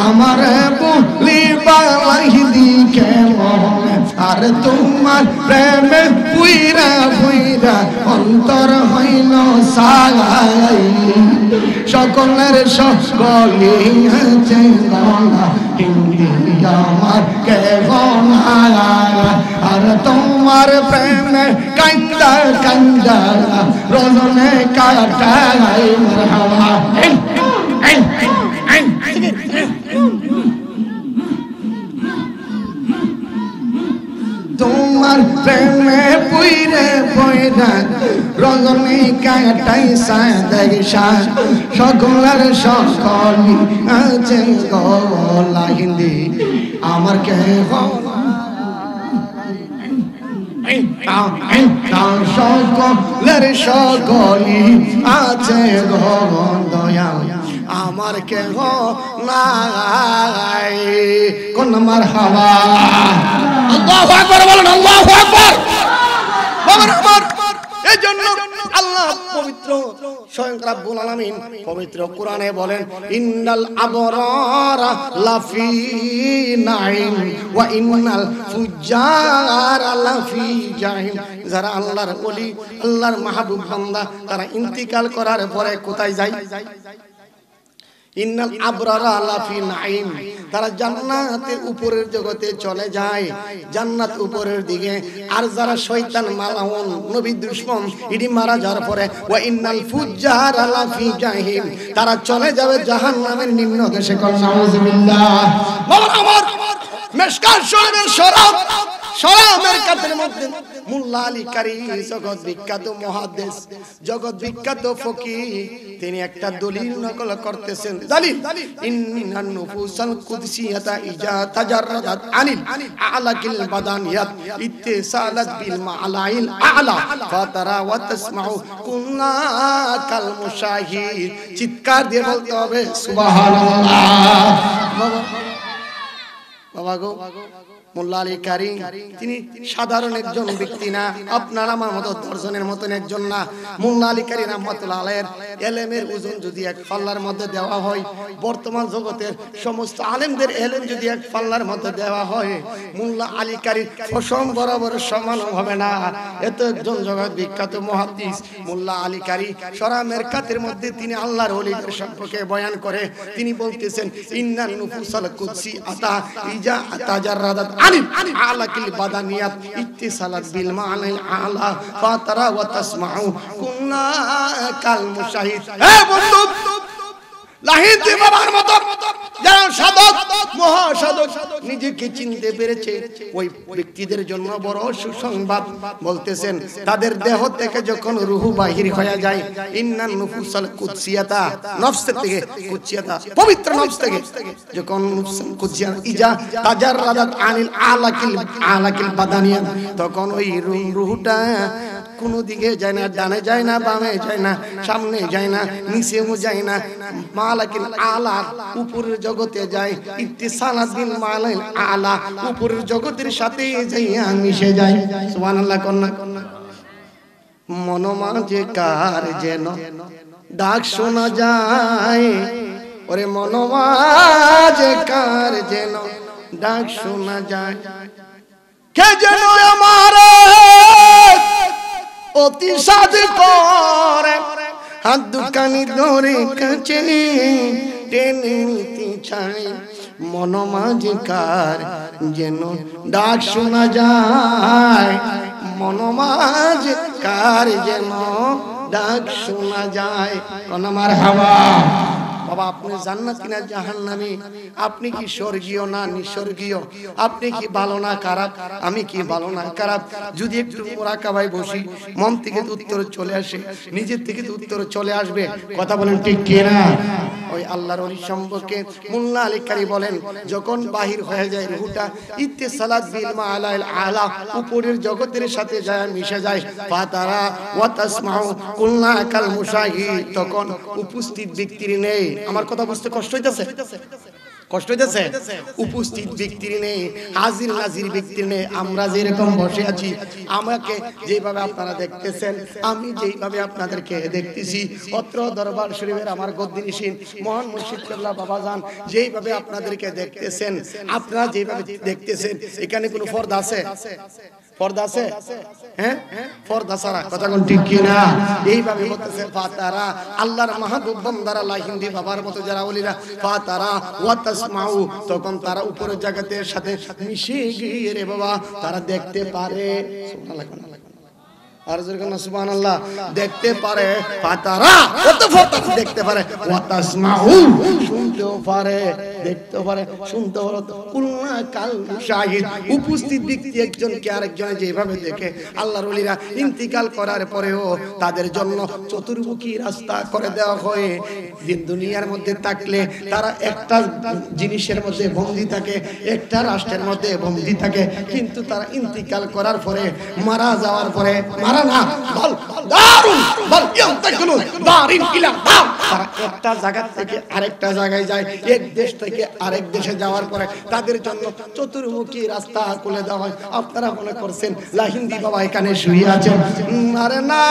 আমার বুলি বালাই দিকে মনে আর তোমার প্রেমে পুইরা পুইরা অন্তর হইল সাগাই সকলের সকলি আছে গলা হিন্দি আমার কে গলা আর তোমার প্রেমে কান্দা কান্দা রজনে কাটাই মারহাবা তোমার প্রেমে পুইরে পয়দা রজনী কাটাই সাদেক শাহ সকলের সকলি আছে গলা হিন্দি আমার কে সকলের সকলি আছে দয়াল আমার কে নাই কোন মারহাবা আল্লাহু আকবার বলেন আল্লাহু আকবার আমার এজন্য আল্লাহ পবিত্র স্বয়ং রব্বুল আলামিন পবিত্র কোরআনে বলেন ইন্নাল আবরারা লাফি নাঈম ওয়া ইন্নাল ফুজ্জারা লাফি জাহিম যারা আল্লাহর ওলি আল্লাহর মাহবুব বান্দা তারা ইন্তিকাল করার পরে কোথায় যায় ইন্নাল আবরারা লাফি নাঈম তারা জান্নাতের উপরের জগতে চলে যায় জান্নাত উপরের দিকে আর যারা শয়তান মালাউন নবী দুশমন ইডি মারা যাওয়ার পরে ওয়া ইন্নাল ফুজ্জারা লাফি জাহিম তারা চলে যাবে জাহান্নামের নিম্ন দেশে কল নাউযুবিল্লাহ বাবা আমার মেশকাত শরীফের শরাবের কাতের মধ্যে মোল্লা আলী কারি জগৎ বিখ্যাত মুহাদ্দিস জগৎ বিখ্যাত ফকিহ তিনি একটা দলিল নকল করতেছেন দলিল ইন্নান নুফুসাল কুদসিয়াতা ইজা তাজাররাদাত আনিল আলাকিল বাদানিয়াত ইত্তিসালাত বিল মালাইল আলা ফাতারা ওয়া তাসমাউ কুন্না কাল মুশাহিদ চিৎকার দিয়ে বলতে হবে সুবহানাল্লাহ বাবা গো মোল্লা আলী কারি তিনি সাধারণ একজন ব্যক্তি না আপনার আমার মতো দর্শনের মতন একজন না মোল্লা আলী কারি রাহমাতুল্লাহ আলাইহির ইলমের ওজন যদি এক পাল্লার মধ্যে দেওয়া হয় বর্তমান জগতের সমস্ত আলেমদের ইলম যদি এক পাল্লার মধ্যে দেওয়া হয় মোল্লা আলী কারি অসম বরাবর সমান হবে না এত একজন জগৎ বিখ্যাত মুহাদ্দিস মোল্লা আলী কারি শরামের কাতের মধ্যে তিনি আল্লাহর ওলিদের সম্পর্কে বয়ান করে তিনি বলতেছেন ইন্নান নুফুসাল কুদসি আতা ইজা তাজাররাদাত আনিল আলাকিল বাদানিয়াত ইত্তিসালাত বিল মালাইল আলা ফাতারা ওয়া তাসমাউ কুন্না কাল মুশাহিদ হে বন্ধু লাহিদ বাবার মত যারা সাধক মহাসাধক নিজেকে চিনতে পেরেছে ওই ব্যক্তিদের জন্য বড় সুসংবাদ বলতেছেন তাদের দেহ থেকে যখন রূহ বাহির হয়ে যায় ইন্নান নুফুসাল কুদসিয়াতা নফস থেকে কুদসিয়াতা পবিত্র নফস থেকে যখন কুদসিয়া ইজা তাজাররাদাত আনিল আলাকিল বাদানিয়া তখন ওই রূহটা কোনো দিকে যায় না, ডানে যায় না, বামে যায় না, সামনে যায় না, নিচেও যায় না, মালাকিল আলা উপরের জগতে যায়, ইত্তিসালাত বিল মালাইল আলা উপরের জগতের সাথে যাইয়া মিশে যায়। সুবহানাল্লাহ কন্যা মনোমাঝে কার যেন ডাক শোনা যায়, ওরে মনোমাঝে কার যেন ডাক শোনা যায়, কে যেন আমার অতি সাধ করে হাত দুখানি ধরে কাছে টেনে নিতে চাই, মনোমাঝে কার যেন ডাক শোনা যায়, মনোমাঝে কার যেন ডাক শোনা যায়। কোন মারহাবা। বাবা আপনি জান্নাতি না জাহান্নামী, আপনি কি স্বর্গীয় না নিঃস্বর্গীয়, আপনি কি ভালো না খারাপ, আমি কি ভালো না খারাপ, যদি একটু মুরাকাবায় বসি মন থেকে উত্তর চলে আসে, নিজের থেকে উত্তর চলে আসবে। কথা বলেন ঠিক কি না? ওই আল্লাহর ওলি সম্পর্কে মোল্লা আলী কারি বলেন, যখন বাহির হয়ে যায় রূহটা ইত্তিসালাত বিল মালাইল আলা উপরের জগতের সাথে যায় মিশে যায়, ফাতারা ওয়া তাসমাউ কুল্লা কাল মুশাহিদ, তখন উপস্থিত ব্যক্তির নেই। আমার কথা বুঝতে কষ্ট হইতেছে? কষ্ট হইতেছে? উপস্থিত ব্যক্তির নেই, হাজির নাজির ব্যক্তির নেই। আমরা যেরকম বসে আছি, আমাকে যেভাবে আপনারা দেখতেছেন, আমি যেভাবে আপনাদেরকে দেখতেছি, অত্র দরবার শরীফের আমার গদ্দিনিশীন মহান মুর্শিদ কেবলা বাবাজান যেইভাবে আপনাদেরকে দেখতেছেন, আপনারা যেভাবে দেখতেছেন, এখানে কোনো পর্দা আছে? পর্দা আছে? হ্যাঁ, পর্দা ছাড়া। কথা কোন ঠিক কি না? এইভাবে বলতেছে ফাতারা, আল্লাহর মাহবুব বান্দারা লাহিন্দি বাবার মতো যারা ওলিরা, ফাতারা ওয়া তাসমাউ, তখন তারা উপরের জগতের সাথে মিশে গিয়ে রে বাবা তারা দেখতে পারে। সুবহানাল্লাহ আর যখন সুবহানাল্লাহ দেখতে পারে, ফাতারা কত ফরদাস দেখতে পারে, ওয়া তাসমাউ শুনতেও পারে, দেখতে পারে, শুনতে পারে, কুল্লা কাল মুশাহিদ উপস্থিত ব্যক্তি একজনকে আরেকজনে যেভাবে দেখে, আল্লাহর ওলিরা ইন্তিকাল করার পরেও তাদের জন্য চতুর্মুখী রাস্তা করে দেওয়া হয়। দুনিয়ার মধ্যে থাকলে তারা একটা জিনিসের মধ্যে বন্দী থাকে, একটা রাষ্ট্রের মধ্যে বন্দী থাকে, কিন্তু তারা ইন্তিকাল করার পরে, মারা যাওয়ার পরে, মারা না বল দারুন বল ইয়ান্তাকুলু দারিন ইলা দার, তারা একটা জায়গা থেকে আরেকটা জায়গায় যায়, এক দেশ থেকে আরেক দেশে যাওয়ার পরে তাদের জন্য চতুর্মুখী রাস্তা খুলে দেওয়া হয়। আপনারা মনে করছেন লাহিন্দি বাবা এখানে শুয়ে আছেন, আরে না,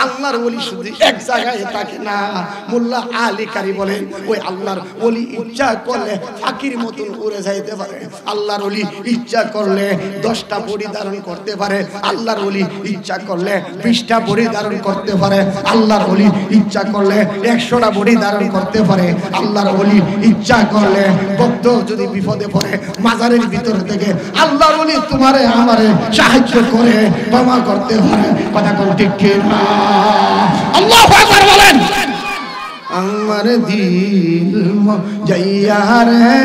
আল্লাহর ওলি শুধু এক জায়গায় থাকে না। মোল্লা আলী কারি বলেন, ওই আল্লাহর ওলি ইচ্ছা করলে ফাকির মতন উড়ে যাইতে পারে, আল্লাহর ওলি ইচ্ছা করলে 10টা বডি ধারণ করতে পারে, আল্লাহর ওলি ইচ্ছা করলে 20টা বডি ধারণ করতে পারে, আল্লাহর ওলি ইচ্ছা করলে 100টা বডি ধারণ করতে পারে, আল্লাহর ওলি ইচ্ছা করলে ভক্ত যদি বিপদে পড়ে মাজারের ভিতর থেকে আল্লাহর ওলি তোমারে আমারে সাহায্য করে ক্ষমা করতে পারে। কথা কোন ঠিক কি না? আল্লাহু আকবার বলেন। আমার দিল মজাইয়া রে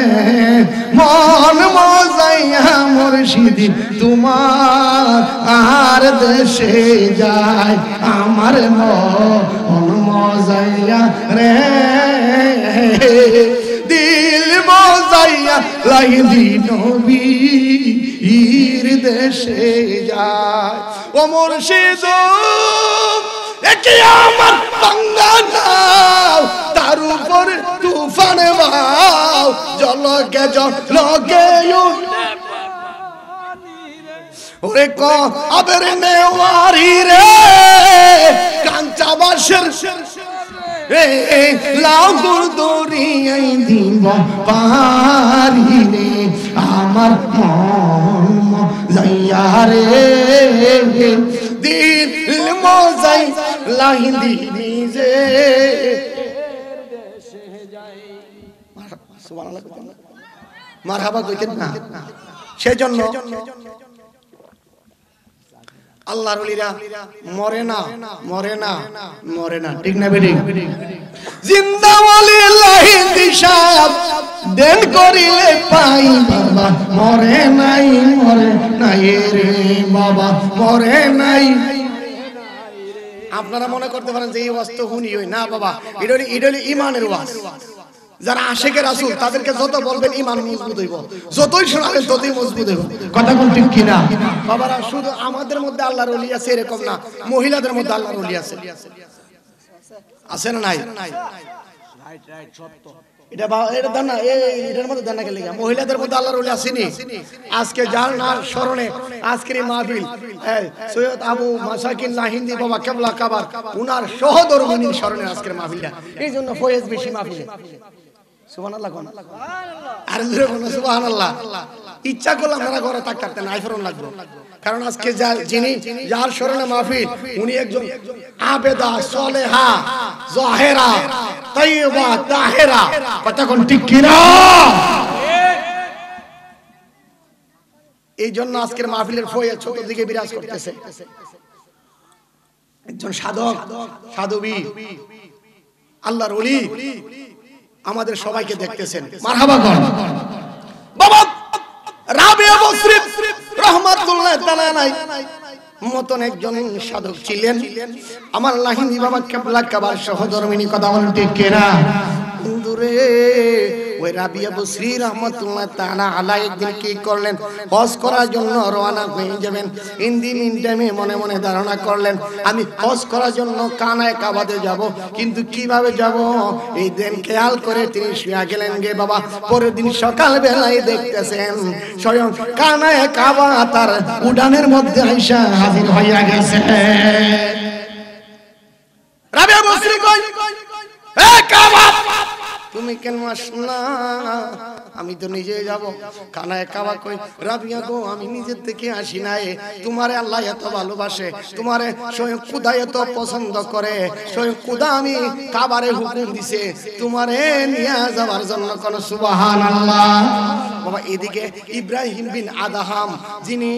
মন মজাইয়া মুর্শিদি তোমার আর দেশে যায়, আমার মন মজাইয়া রে দিল মজাইয়া লাইলি নবীর দেশে যায়, ও মুর্শিদ একে আমার বাংলা নাও, তার উপর তুফানে বাও, জলকে জলকে ওরে ক আবের নেওয়ারি রে কাঞ্চা বাসের লাগুর দরিয়াই দিব পারি রে, আমার মন যাইয়া রে দিল মজাই লাহিন্দি নিজে মারহাবা কইতেন না? সেজন্য আল্লাহর ওলিরা মরে না, মরে না, মরে না, ঠিক না বেঠিক? জিন্দা ওলি লাহিন্দি সাহেব দেন করিলে পাই বাবা, মরে নাই, মরে নাই রে বাবা, মরে নাই। আপনারা মনে করতে পারেন যে এই ওয়াজ তো হুনি হই না বাবা, এটা ইমানের ওয়াজ। যারা আশিকের রাসূল তাদেরকে যত বলবেন ঈমান মজবুত হইব, যতই শোনাবেন ততই মজবুত হইব। কথা কোন ঠিক কিনা? বাবারা শুধু আমাদের মধ্যে আল্লাহর ওলি আছে এরকম না, মহিলাদের মধ্যে আল্লাহর ওলি আছে। আছে না নাই? রাইট রাইট সত্য। এটা দানা এটার মধ্যে দানা গেলে মহিলাদের মধ্যে আল্লাহর ওলি আসেনি। আজকে যার নাম স্মরণে আজকের এই মাহফিল সৈয়দ আবু মাসাকিন লাহিন্দি বাবা কেবলা কাবার উনার সহধর্মিনীর স্মরণে আজকের মাহফিলটা, এই জন্য ফয়েজ বেশি মাহফিলে। সুবহানাল্লাহ কোন আর জোরে বলো সুবহানাল্লাহ। ইচ্ছা করলে আমরা ঘরে থাকতে না আইফরন লাগবে, কারণ আজকে যার স্মরণে মাহফিল উনি একজন আবেদা সলেহা জাহেরা তাইয়্যিবা তাহেরা। কথা কোন ঠিক কিনা? এই জন্য আজকের মাহফিলের ফয়েজ ছোট দিকে বিরাজ করতেছে। একজন সাধক সাধবী আল্লাহর ওলি আমাদের সবাইকে দেখতেছেন। মারহাবা কর বাবা। রাবিয়া বসরি রাহমাতুল্লাহ তাআলা আলাইহি মতন একজন সাধক ছিলেন আমার লাহিনী বাবা কেবলা কাবার সহধর্মিনী। কথা বলেন ঠিক কিনা? দূরে ওই রাবিয়া বসরি রাহমাতুল্লাহ তাআলা আলাইহি একদিন কি করলেন, হজ করার জন্য রওনা হয়ে যাবেন। ইন্দি মিন টাইমে মনে মনে ধারণা করলেন আমি হজ করার জন্য কানায় কাবাতে যাব, কিন্তু কিভাবে যাব এই দিন খেয়াল করে তিনি শুয়ে গেলেন গে বাবা। পরের দিন সকাল বেলায় দেখতেছেন স্বয়ং কানায় কাবা তার উড়ানের মধ্যে আইসা হাজির হইয়া গেছে। রাবিয়া বসরি কই, এ কাবা তুমি কেন আসলা? আমি তো নিজে যাব। কানায় কাবা কই, রাবিয়া গো আমি নিজের থেকে আসি নাই, তোমারে আল্লাহ এত ভালোবাসে, তোমারে স্বয়ং খোদা এত পছন্দ করে, স্বয়ং খোদা আমি কাবারে হুকুম দিছে তোমারে নিয়ে যাওয়ার জন্য। কোন সুবহানাল্লাহ। বাবা এদিকে ইব্রাহিম বিন আদহাম যিনি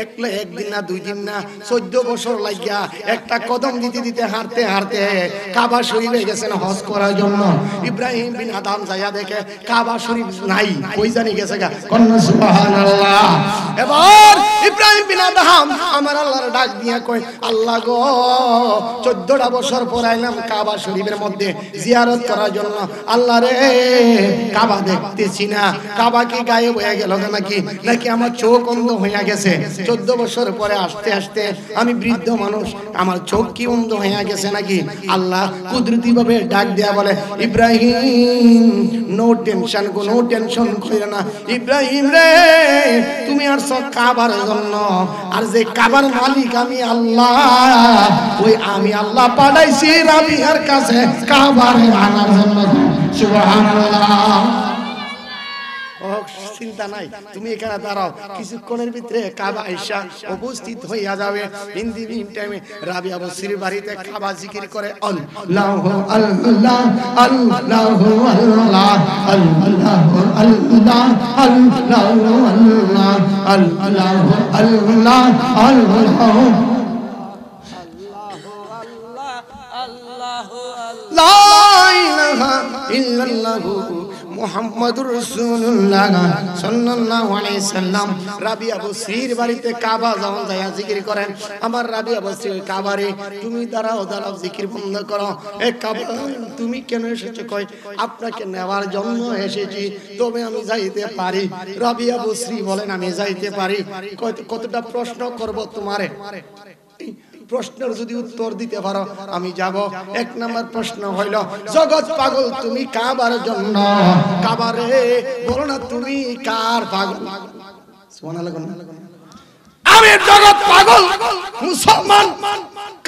একদিন না 2 দিন না 14 বছর লাগিয়া একটা কদম দিতে দিতে হাঁটতে হাঁটতে কাবা শরীফে গেছেন হজ করার জন্য। ইব্রাহিম বিন আদহাম যাইয়া দেখে কাবা শরীফ নাই, কই জানি গেছে গা। কোন সুবহানাল্লাহ। এবার ইব্রাহিম বিন আদহাম আমার আল্লাহর ডাক দিয়া কয়, আল্লাহ গো 14টা বছর পর আইলাম কাবা শরীফের মধ্যে জিয়ারত করার জন্য, আল্লাহ রে কাবা দেখতেছি না, কাবা কি গায়েব হয়ে গেল নাকি, নাকি আমার চোখ অন্ধ হয়ে গেছে? 14 বছর পরে আসতে আসতে আমি বৃদ্ধ মানুষ, আমার চোখ কি অন্ধ হয়ে গেছে নাকি? আল্লাহ কুদরতি ভাবে ডাক দেয়া বলে, ইব্রাহিম নো টেনশন গো, নো টেনশন কইরা না ইব্রাহিম রে, তুমি আর সব কাবার জন্য, আর যে কাবার মালিক আমি আল্লাহ, ওই আমি আল্লাহ পাঠাইছি রাবিয়ার কাছে কাবারে আনার জন্য। সুবহানাল্লাহ। চিন্তা নাই, তুমি এখানে দাঁড়াও, কিছুক্ষণের ভিতরে কাবা আয়েশা উপস্থিত হইয়া যাবে। হিন্দি মিন টাইমে রাবিয়া বসরির বাড়িতে কাবা জিকির করে আল্লাহু আল্লাহ আল্লাহু আল্লাহ আল্লাহু আল্লাহ আল্লাহু আল্লাহ আল্লাহু আল্লাহ আল্লাহু লা ইলাহা ইল্লাল্লাহু মুহাম্মাদুর রাসূলুল্লাহ সাল্লাল্লাহু আলাইহি সাল্লাম। রাবিয়া বসরির বাড়িতে কাবা যখন যায় জিকির করেন, আমার রাবিয়া বসরি কাবারে তুমি দাঁড়াও দাঁড়াও জিকির বন্ধ করো। এ কাবা তুমি কেন এসেছো? কই আপনাকে নেওয়ার জন্য এসেছি, তবে আমি যাইতে পারি। রাবিয়া বসরি বলেন আমি যাইতে পারি। কতটা প্রশ্ন করব তোমারে, প্রশ্নের যদি উত্তর দিতে পারো আমি যাব। 1 নম্বর প্রশ্ন হইল, জগৎ পাগল তুমি কাবার জন্য, কাবারে বলো না তুমি কার পাগল? সুবহানাল্লাহ। আমি জগৎ পাগল মুসলমান।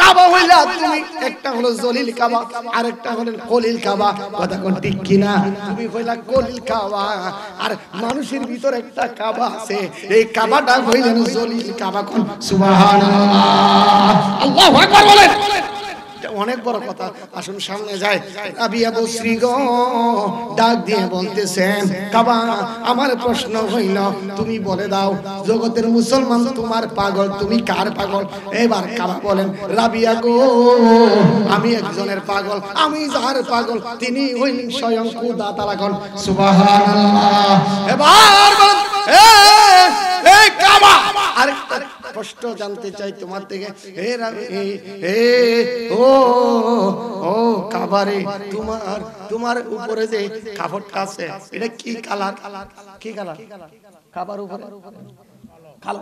কাবা হইলা তুমি, একটা হলো জলিল কাবা আর একটা হলো কলিল কাবা। কথা কোন ঠিক কিনা? তুমি হইলা কলিল কাবা, আর মানুষের ভিতর একটা কাবা আছে, এই কাবাটা হইলেন জলিল কাবা। কোন সুবহানাল্লাহ। আল্লাহু আকবার বলেন। অনেক বড় কথা, আসুন সামনে যায়। রাবিয়া বসরি গো ডাক দিয়ে বলতেছেন, কাবা আমার প্রশ্ন হইল তুমি বলে দাও জগতের মুসলমান তোমার পাগল, তুমি কার পাগল? এবার কাবা বলেন, রাবিয়া গো আমি একজনের পাগল, আমি যার পাগল তিনি হইলেন স্বয়ং খোদা তাআলা। কোন সুবহানাল্লাহ। এবার বলেন এই কাবা আরেকটা কষ্ট জানতে চাই তোমার থেকে। হে রাবি হে ও ও কাবারে, তোমার উপরে যে কাপড়টা আছে এটা কি কালার? কি কালার? কাবার উপরে কালো,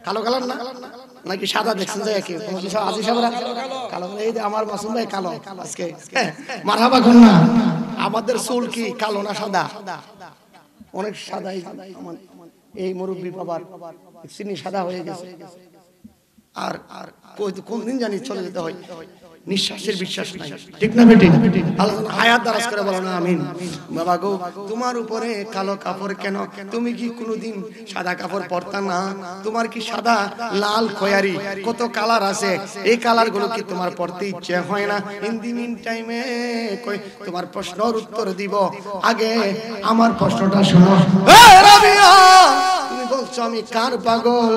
কালো কালার না নাকি সাদা? দেখছেন যে কি আজি সাবরা কালো? এই যে আমার মাসুম ভাই কালো আজকে মারহাবা কোন না। আমাদের চুল কি কালো না সাদা? অনেক সাদা। এই মুরব্বী বাবার চিনি সাদা হয়ে গেছে। আর কোন দিন জানি চলে যেতে হয়, নিঃশ্বাসের বিশ্বাস নাই, ঠিক না বেটি? আল্লাহ হায়াত দারাজ করে বলো না আমিন। বাবা গো, তোমার উপরে কালো কাপড় কেন? তুমি কি কোনোদিন সাদা কাপড় পরতা না? তোমার কি সাদা, লাল, খয়েরি কত কালার আছে, এই কালার গুলো কি তোমার পরতে ইচ্ছে হয় না? ইন দি মিন টাইমে তোমার প্রশ্নের উত্তর দিব, আগে আমার প্রশ্নটা শোনো। রাবিয়া, তুমি বলছো আমি কার পাগল?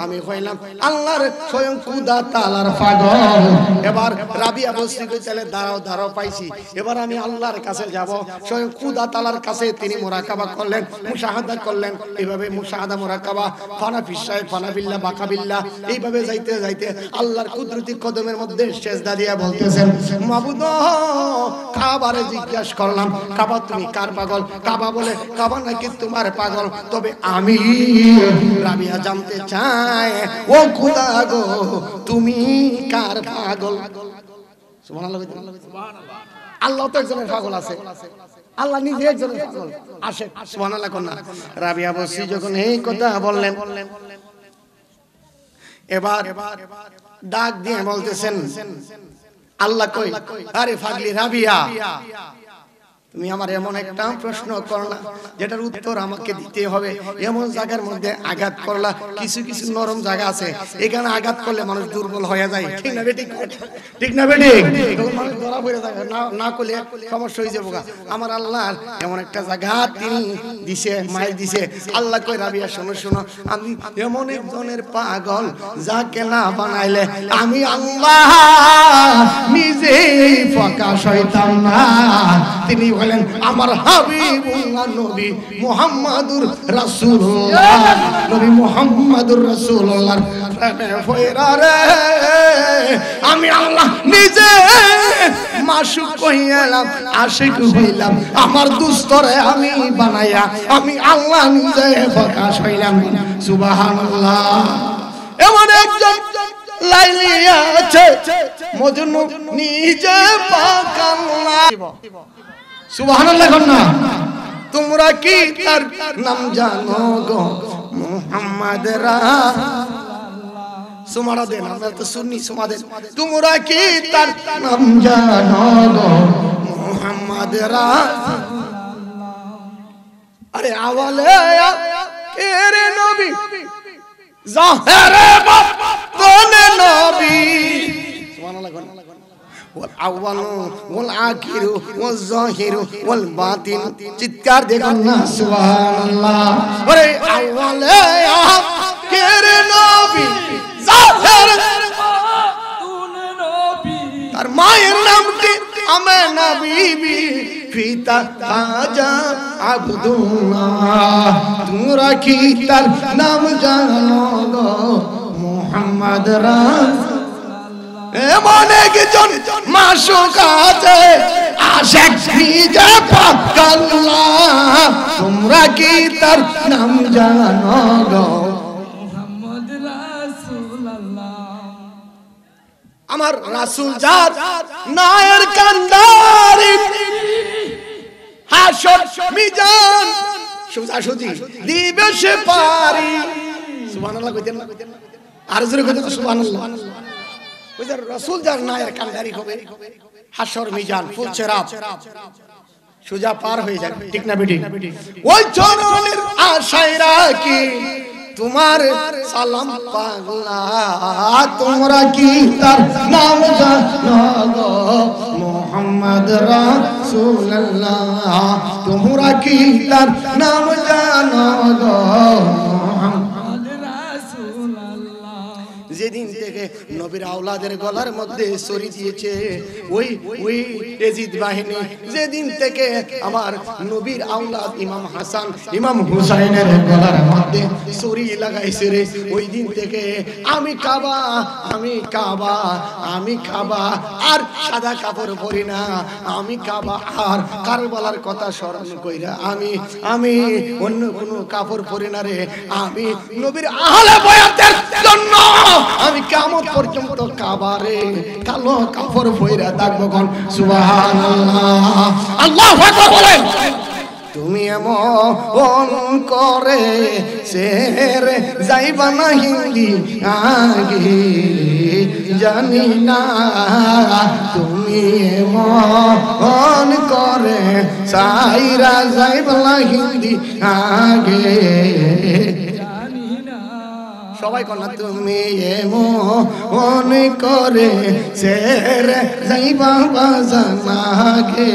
আমি হইলাম আল্লাহর স্বয়ং খুদা তাআলার পাগল। এবার রাবিয়া বলছি তাহলে দাঁড়াও পাইছি, এবার আমি আল্লাহর কাছে যাব। স্বয়ং খুদা তাআলার কাছে তিনি মুরাকাবা করলেন, মুশাহাদা করলেন। এইভাবে মুশাহাদা মুরাকাবা ফানা ফিসায় ফানা বিল্লাহ বাকা বিল্লাহ, এইভাবে যাইতে যাইতে আল্লাহর কুদরতি কদমের মধ্যে সেজদা দিয়া বলতেছেন, মাবুদ কাবারে জিজ্ঞাসা করলাম, কাবা তুমি কার পাগল? কাবা বলে কাবা নাকি তোমার পাগল? তবে আমি রাবিয়া জানতে চাই, ও খুদা গো তুমি কার পাগল? সুবহানাল্লাহ। আল্লাহ তো একজনের পাগল আছে, আল্লাহ নিজে একজনের পাগল আসে। সুবহানাল্লাহ কোন না। রাবিয়া বসি যখন এই কথা বললেন, এবার ডাক দিয়ে বলতেছেন, আল্লাহ কই? আরে পাগলি রাবিয়া, তুমি আমার এমন একটা প্রশ্ন করলা যেটার উত্তর আমাকে দিতে হবে। এমন জায়গার মধ্যে আঘাত করলা, কিছু কিছু নরম জায়গা আছে, এখানে আঘাত করলে মানুষ দুর্বল হয়ে যায়, ঠিক না বেটি? ঠিক না বেটি? মানুষ ধরা পড়ে যায়, না করলে সমস্যা হয়ে যাবো। আমার আল্লাহ এমন একটা জায়গা তিনি দিছে, মায়ের দিছে। আল্লাহ কই রাবিয়া শোনো শোনো, আমি এমন একজনের পাগল যাকে না বানাইলে আমি আল্লাহ নিজে প্রকাশ হইতাম না। তিনি বলেন আমার হাবিবুল্লাহ নবী মুহাম্মাদুর রাসূলুল্লাহ, নবী মুহাম্মাদুর রাসূলুল্লাহর প্রেমে পয়রা রে আমি আল্লাহ নিজে মাশুক হইলাম, আশিক হইলাম, আমার দুস্তরে আমি বানাইয়া আমি আল্লাহ নিজে প্রকাশ হইলাম। সুবহানাল্লাহ। এমন একজন লাইলি আছে মজনু নিজে পাক আল্লাহ। সুবহানাল্লাহ কন্যা, তোমরা কি তার নাম জানো গো? মুহাম্মদ সুমারা দেন, আমরা তো শুনি সুমাদের। তোমরা কি তার নাম জানো গো? মুহাম্মদ আরে আওয়ালে এরে নবী জাহেরে বনে নবী। সুবহানাল্লাহ। والأول والآخر والظاهر والباطن, চিৎকার দেখুন না সুবহানাল্লাহ। ওরে আউয়ালে আখির নবী জাহের তুনে নবী, তার মায়ের নামটি আমেনা বিবি, পিতা খাজা আব্দুল্লাহ। তোমরা কি তার নাম জানো গো? মুহাম্মদ রাসূল। এমন একজন মাশুক আছে আশিক নিজে পাক আল্লাহ, তোমরা কি তার নাম জানো গো? মুহাম্মদ রাসূলুল্লাহ। আমার রাসূল জাত নায়ের কান্দারি, হাসর মিজান সোজাসুজি দিবে সে পারি। সুবহানাল্লাহ কইতেন না? আর জোরে কইতেন সুবহানাল্লাহ। ওই যে রাসূল যার নায়ের কান্দারি হবে, হাসর মিজান ফুলছেরাত সোজা পার হয়ে যাবে, ঠিক না বেটি? ওই চরণের আশায় রাখি তোমার সালাম পাগলা, তোমরা কি তার নাম জানো গো? মুহাম্মদ রাসূলুল্লাহ। তোমরা কি তার নাম জানো গো? মুহাম্মদ রাসূলুল্লাহ। যেদিন থেকে নবীর আওলাদের গলার মধ্যে ছড়ি দিয়েছে, ওই ওই এজিদ বাহিনী যেদিন থেকে আমার নবীর আওলাদ ইমাম হাসান ইমাম হুসাইনের গলার মধ্যে ছড়ি লাগাইছে রে, ওই দিন থেকে আমি কাবা আমি কাবা আমি কাবা আর সাদা কাপড় পরি না, আমি কাবা আর কারবালার কথা স্মরণ কইরা আমি অন্য কোনো কাপড় পরি না রে, আমি নবীর আহলে বায়াতের জন্য আমি কিয়ামত পর্যন্ত কাবারে কালো কাপড় পইরা থাকবো। কোন সুবহানাল্লাহ, আল্লাহু আকবার বলেন। তুমি এমন করে সের যাইবা না হিন্দি আগে জানি না, তুমি এমন করে সাইরা যাইবা না হিন্দি আগে জানি না। সবাই কন্যা তুমি এমন করে সের যাইবা বাজানা আগে।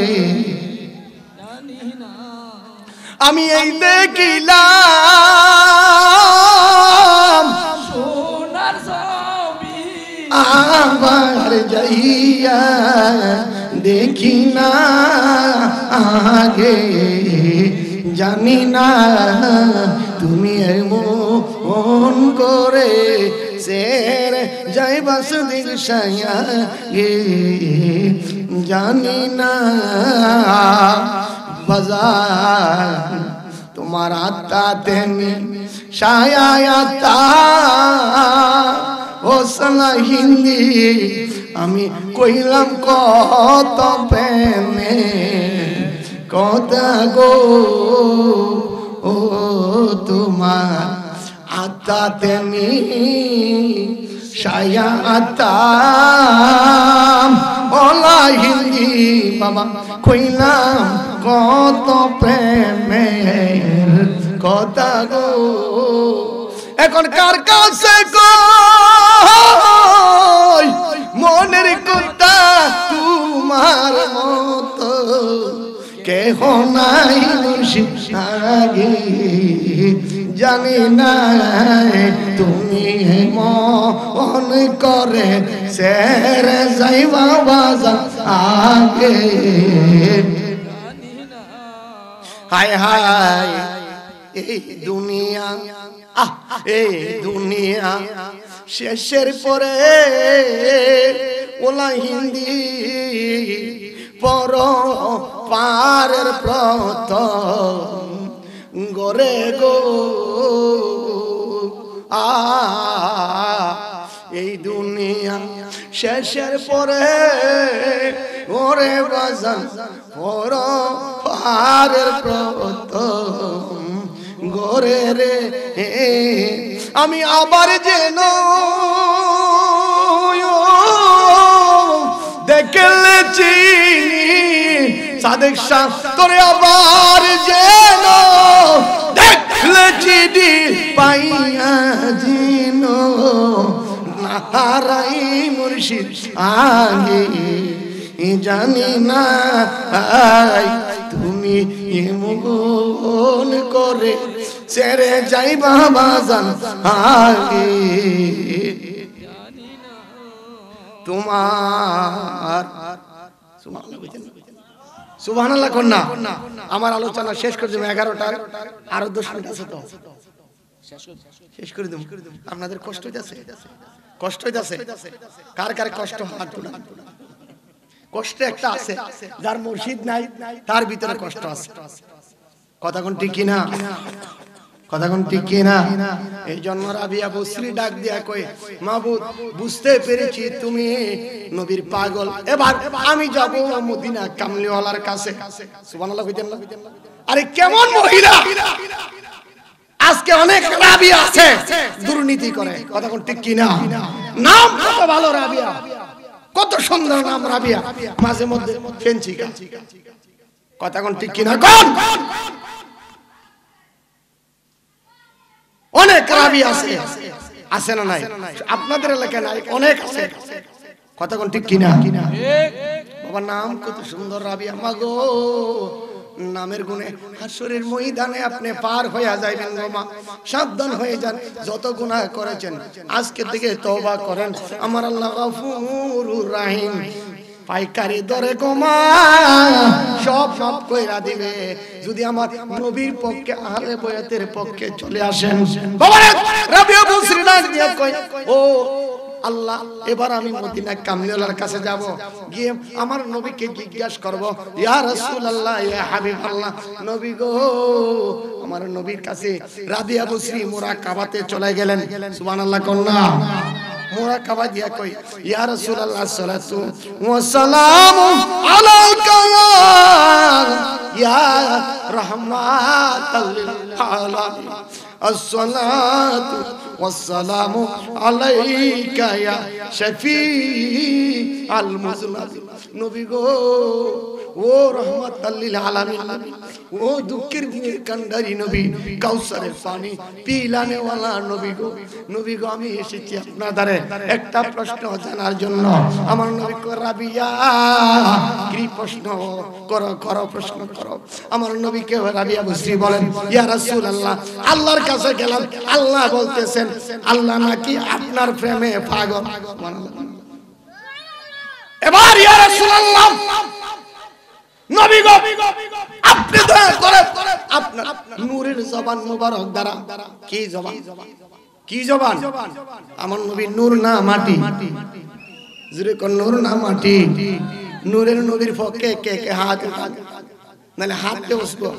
আমি এই দেখিলাম সোনার ছবি, আবার যাইয়া দেখি না আগে জানি না, তুমি এমন করে সের যাইবা সুদিন সায়া গে জানি না। বাজার তোমার আত্মা তেমনি সায়া আত্মা ও সালা হিন্দি আমি কইলাম কত প্রেমে কথা গো, ও তোমার আত্মা তেমনি সায়া আত্মা ওলা হিন্দি বাবা কইলাম কত প্রেমের কথা গো। এখন কার কাছে কই মনের কথা তোমার মতো কেহ নাই আগে জানি না, তুমি মন করে সের যাইবা বাজার আগে। হায় হায় এই দুনিয়া এই দুনিয়া শেষের পরে ওলা হিন্দি পর পারের প্রথম গরে গো এই দুনিয়া শেষের পরে ওরে বাজান পর পারের প্রথম গরে রে। আমি আবার যেন দেখলে চিনি সাদেক শাহ তোরে আবার যেন দেখলে চিনি পাইয়া জিন নাহারাই মুর্শিদ আগে জানি না, তুমি এমন করে ছেড়ে যাইবা বাজান আগে তোমার। সুবহানাল্লাহ কন্যা আমার আলোচনা শেষ করে দেব 11টার আরো 10 মিনিট আছে তো শেষ করে দেব। আপনাদের কষ্ট হইতাছে কষ্ট হইতাছে কার কার কষ্ট হাত তোলা কষ্ট একটা আছে যার মুর্শিদ নাই তার ভিতরে কষ্ট আছে কথা কোন ঠিক কি না কথা কোন ঠিক কি না। এই জন্য রাবিয়া বসরি ডাক দিয়া কই মাবুদ বুঝতে পেরেছি তুমি নবীর পাগল, এবার আমি যাব মদিনা কামলিওয়ালার কাছে। সুবহানাল্লাহ কইতেন না? আরে কেমন মহিলা আজকে অনেক রাবিয়া আছে দুর্নীতি করে কথা কোন ঠিক কি না। নাম কত ভালো রাবিয়া, কত সুন্দর নাম রাবিয়া, মাঝে মধ্যে ফেঞ্চি কথা কোন ঠিক কি না। কোন অনেক রাবি আছে আছে না নাই আপনাদের এলাকায় নাই অনেক আছে কথা কোন ঠিক কি না। বাবা নাম কত সুন্দর রাবিয়া, মাগো নামের গুণে হাসরের ময়দানে আপনি পার হয়ে যাবেন গো মা, সাবধান হয়ে যান। যত গুনাহ করেছেন আজকে থেকে তওবা করেন। আমার আল্লাহ গফুরুর রহিম, পাইকারি দরে গো মা সব কইরা দিবে যদি আমার নবীর পক্ষে আহলে বয়াতের পক্ষে চলে আসেন। বাবা রাবিয়া বসরি ডাক দিয়া কই, ও আল্লাহ, এবার আমি মদিনা কামলিওয়ালার কাছে যাব, গিয়ে আমার নবীকে জিজ্ঞাসা করব, ইয়া রাসূলুল্লাহ, ইয়া হাবিবাল্লাহ, নবী গো। আমার নবীর কাছে রাবিয়া বসরি মুরাকাবাতে চলে গেলেন। সুবহানাল্লাহ কন্যা মুরাকাবা দিয়া কই, ইয়া রাসূলুল্লাহ সাল্লাতু ওয়া সালামু আলাইকা ইয়া রাহমাতাল লিল আলামিন, আসসালাতু ওয়াসসালামু আলাইকা ইয়া শাফিআল মুজনিবিন। নবী গো, ও রহমাতাল লিল আলামিন, ও দুঃখের দিনের কান্ডারি নবী, কাউসারের পানি পিলানে ওয়ালা নবী গো, নবী গো, আমি এসেছি আপনার দ্বারে একটা প্রশ্ন জানার জন্য। আমার নবী কো, রাবিয়া কি প্রশ্ন করো প্রশ্ন করো। আমার নবীকে রাবিয়া বসরি বলেন, ইয়া রাসূলুল্লাহ, আল্লাহর কাছে গেলাম, আল্লাহ বলতেছেন আল্লাহ নাকি আপনার প্রেমে পাগল। এবার ইয়া রাসূলুল্লাহ, নবী গো, আপনি দয়া করে আপনার নূরের জবান মোবারক দ্বারা, কি জবান, কি জবান? আমার নবী নূর না মাটি? জুরে কোন নূর না মাটি? নূরের নবীর পক্ষে কে কে হাত উঠান, নালে হাত কে বসবো।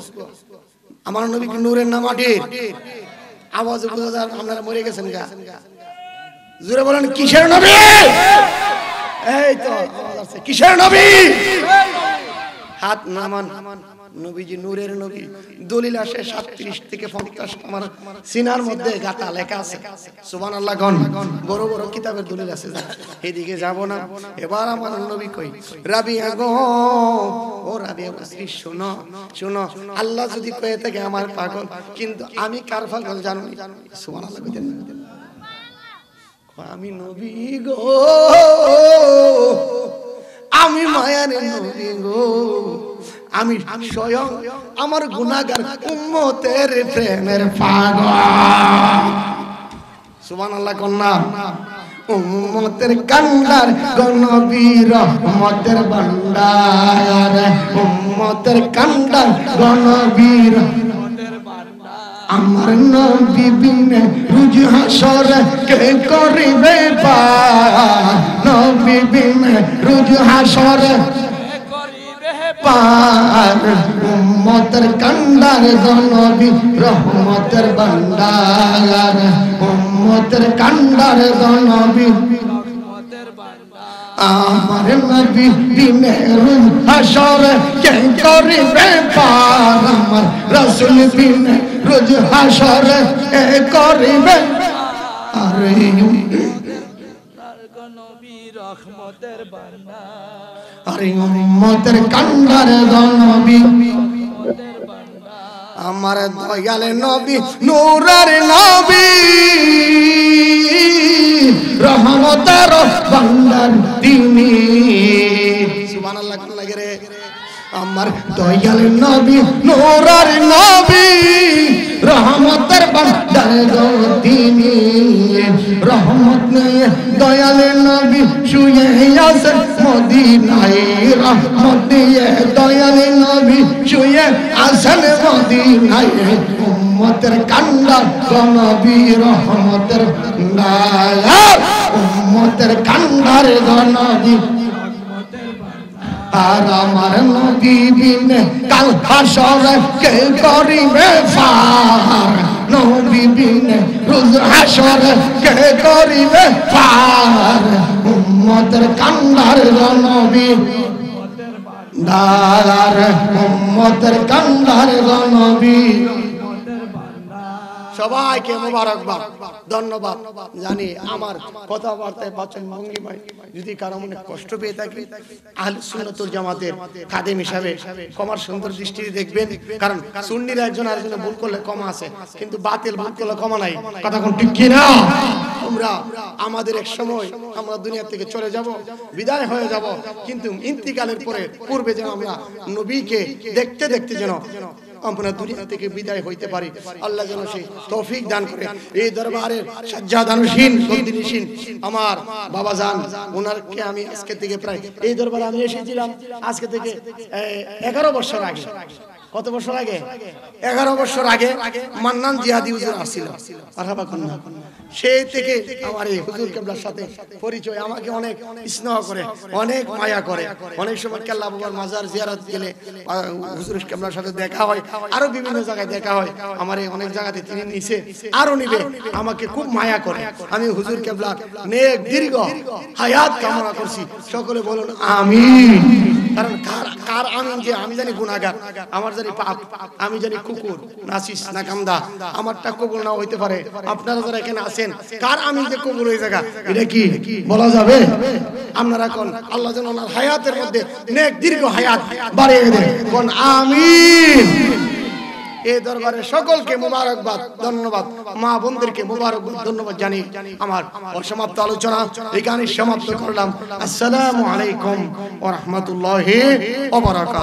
আমার নবী কি নূরের না মাটি? আওয়াজ বোঝা যায় আপনারা মরে গেছেন গা। জুরে বলেন কিসের নবী? এই তো আওয়াজ আছে, কিসের নবী? হাত নামান। নবীজি নূরের নবী। দলিল আসে 37 থেকে 50 আমার সিনার মধ্যে গাতা লেখা আছে। সুবহানাল্লাহ গণ, বড় বড় কিতাবের দলিল আছে, এদিকে যাব না। এবার আমার নবী কই, রাবিয়া গো, ও রাবিয়া বসরি, শোনো শোনো, আল্লাহ যদি কয়ে থাকে আমার পাগল, কিন্তু আমি কার পাগল জানো? সুবহানাল্লাহ কইতেন, আমি নবী গো, আমি মায়ার নবী গো, আমি স্বয়ং আমার গুনাহগার উম্মতের প্রেমের পাগল। সুবহানাল্লাহ কন্যা, উম্মতের কান্ডার নবী রহমতের ভান্ডার, উম্মতের কান্ডার নবী রহমতের ভান্ডার। আমার নবী বিনে রুজ হাসর কে করিবে পার, নবী বিনে রুজ হাসর পার, উম্মতের কান্ডার নবী রহমতের ভান্ডার, উম্মতের কান্ডার নবী রহমতের ভান্ডার। আমার নবী বিনে রুজ হাসর কে করিবে পার, আমার রাসূল বিনে রুজ হাসর কে করিবে। আরে নবী রহমতের ভান্ডার, আরে উম্মতের কান্ডার নবী রহমতের ভান্ডার। আমার দয়াল নবী নূরের নবী রহমতের ভান্ডার তিনি। সুবহানাল্লাহ কোন লাগে রে? আমার দয়াল নবী নূরের নবী রহমতের ভান্ডার তিনি। রহমত নিয়ে দয়াল নবী শুয়ে আছেন মদিনায়, রহমত নিয়ে দয়াল নবী শুয়ে আছেন মদিনায়, উম্মতের কান্ডার নবী রহমতের ভান্ডার, উম্মতের কান্ডার নবী। আর আমার নবী বিনে কাল হাসর কে করিবে পার, নবী বিনে রোজ হাসর কে করিবে পার, উম্মতের কান্ডার নবী দার, উম্মতের কান্ডার নবী। সবাইকে মোবারকবাদ, ধন্যবাদ জানি। আমার কথাবার্তায় বাচন ভঙ্গিমায় যদি কারো মনে কষ্ট পেয়ে থাকে, আহলে সুন্নাত ওয়াল জামাতের খাদেম হিসাবে ক্ষমার সুন্দর দৃষ্টিতে দেখবেন। কারণ সুন্নিরা একজন আরেকজনের ভুল করলে ক্ষমা আছে, কিন্তু বাতিল ভুল করলে ক্ষমা নাই। কথা কোন ঠিক কি না? আমাদের এক সময় আমরা দুনিয়া থেকে চলে যাব, বিদায় হয়ে যাব, কিন্তু ইন্তিকালের পূর্বে যেন আমরা নবীকে দেখতে দেখতে যেন আমরা দুনিয়া থেকে বিদায় হইতে পারি। আল্লাহ যেন সেই তৌফিক দান করে। এই দরবারের সাজ্জাদানুশীন সন্দিনীশীন আমার বাবা জান, ওনারকে আমি আজকে থেকে প্রায় এই দরবারে আমি এসেছিলাম আজকে থেকে 11 বছর আগে। কত বছর আগে? 11 বছর আগে মান্নান জিহাদি হুজুর আসছিল, মারহাবা কন্যা। সেই থেকে আমার এই হুজুর কেবলার সাথে পরিচয়, আমাকে অনেক স্নেহ করে, অনেক মায়া করে। অনেক সময় কেল্লা বাবার মাজার জিয়ারত গেলে হুজুর কেবলার সাথে দেখা হয়, আরো বিভিন্ন জায়গায় দেখা হয়। আমার অনেক জায়গাতে তিনি নিছে, আরো নিবে, আমাকে খুব মায়া করে। আমি হুজুর কেবলার নেক দীর্ঘ হায়াত কামনা করছি। সকলে বলুন আমিন। কারণ কার আমিন যে আমি জানি গুনাহগার, আমার জানি পাপ, আমি জানি কুকুর, নাসিস, নাকামদা, আমারটা কবুল না হইতে পারে। আপনারা যারা এখানে আছেন, কার আমিন যে কবুল হয়ে যাবে এটা কি বলা যাবে? আপনারা কোন আল্লাহ যেন ওনার হায়াতের মধ্যে নেক দীর্ঘ হায়াত বাড়িয়ে দেন, কোন আমিন। এই দরবারে সকলকে মোবারকবাদ, ধন্যবাদ। মা বোনদেরকে মোবারকবাদ, ধন্যবাদ জানি আমার অসমাপ্ত আলোচনা এখানে সমাপ্ত করলাম। আসসালামু আলাইকুম ওয়া রাহমাতুল্লাহি ওয়া বারাকাতুহু।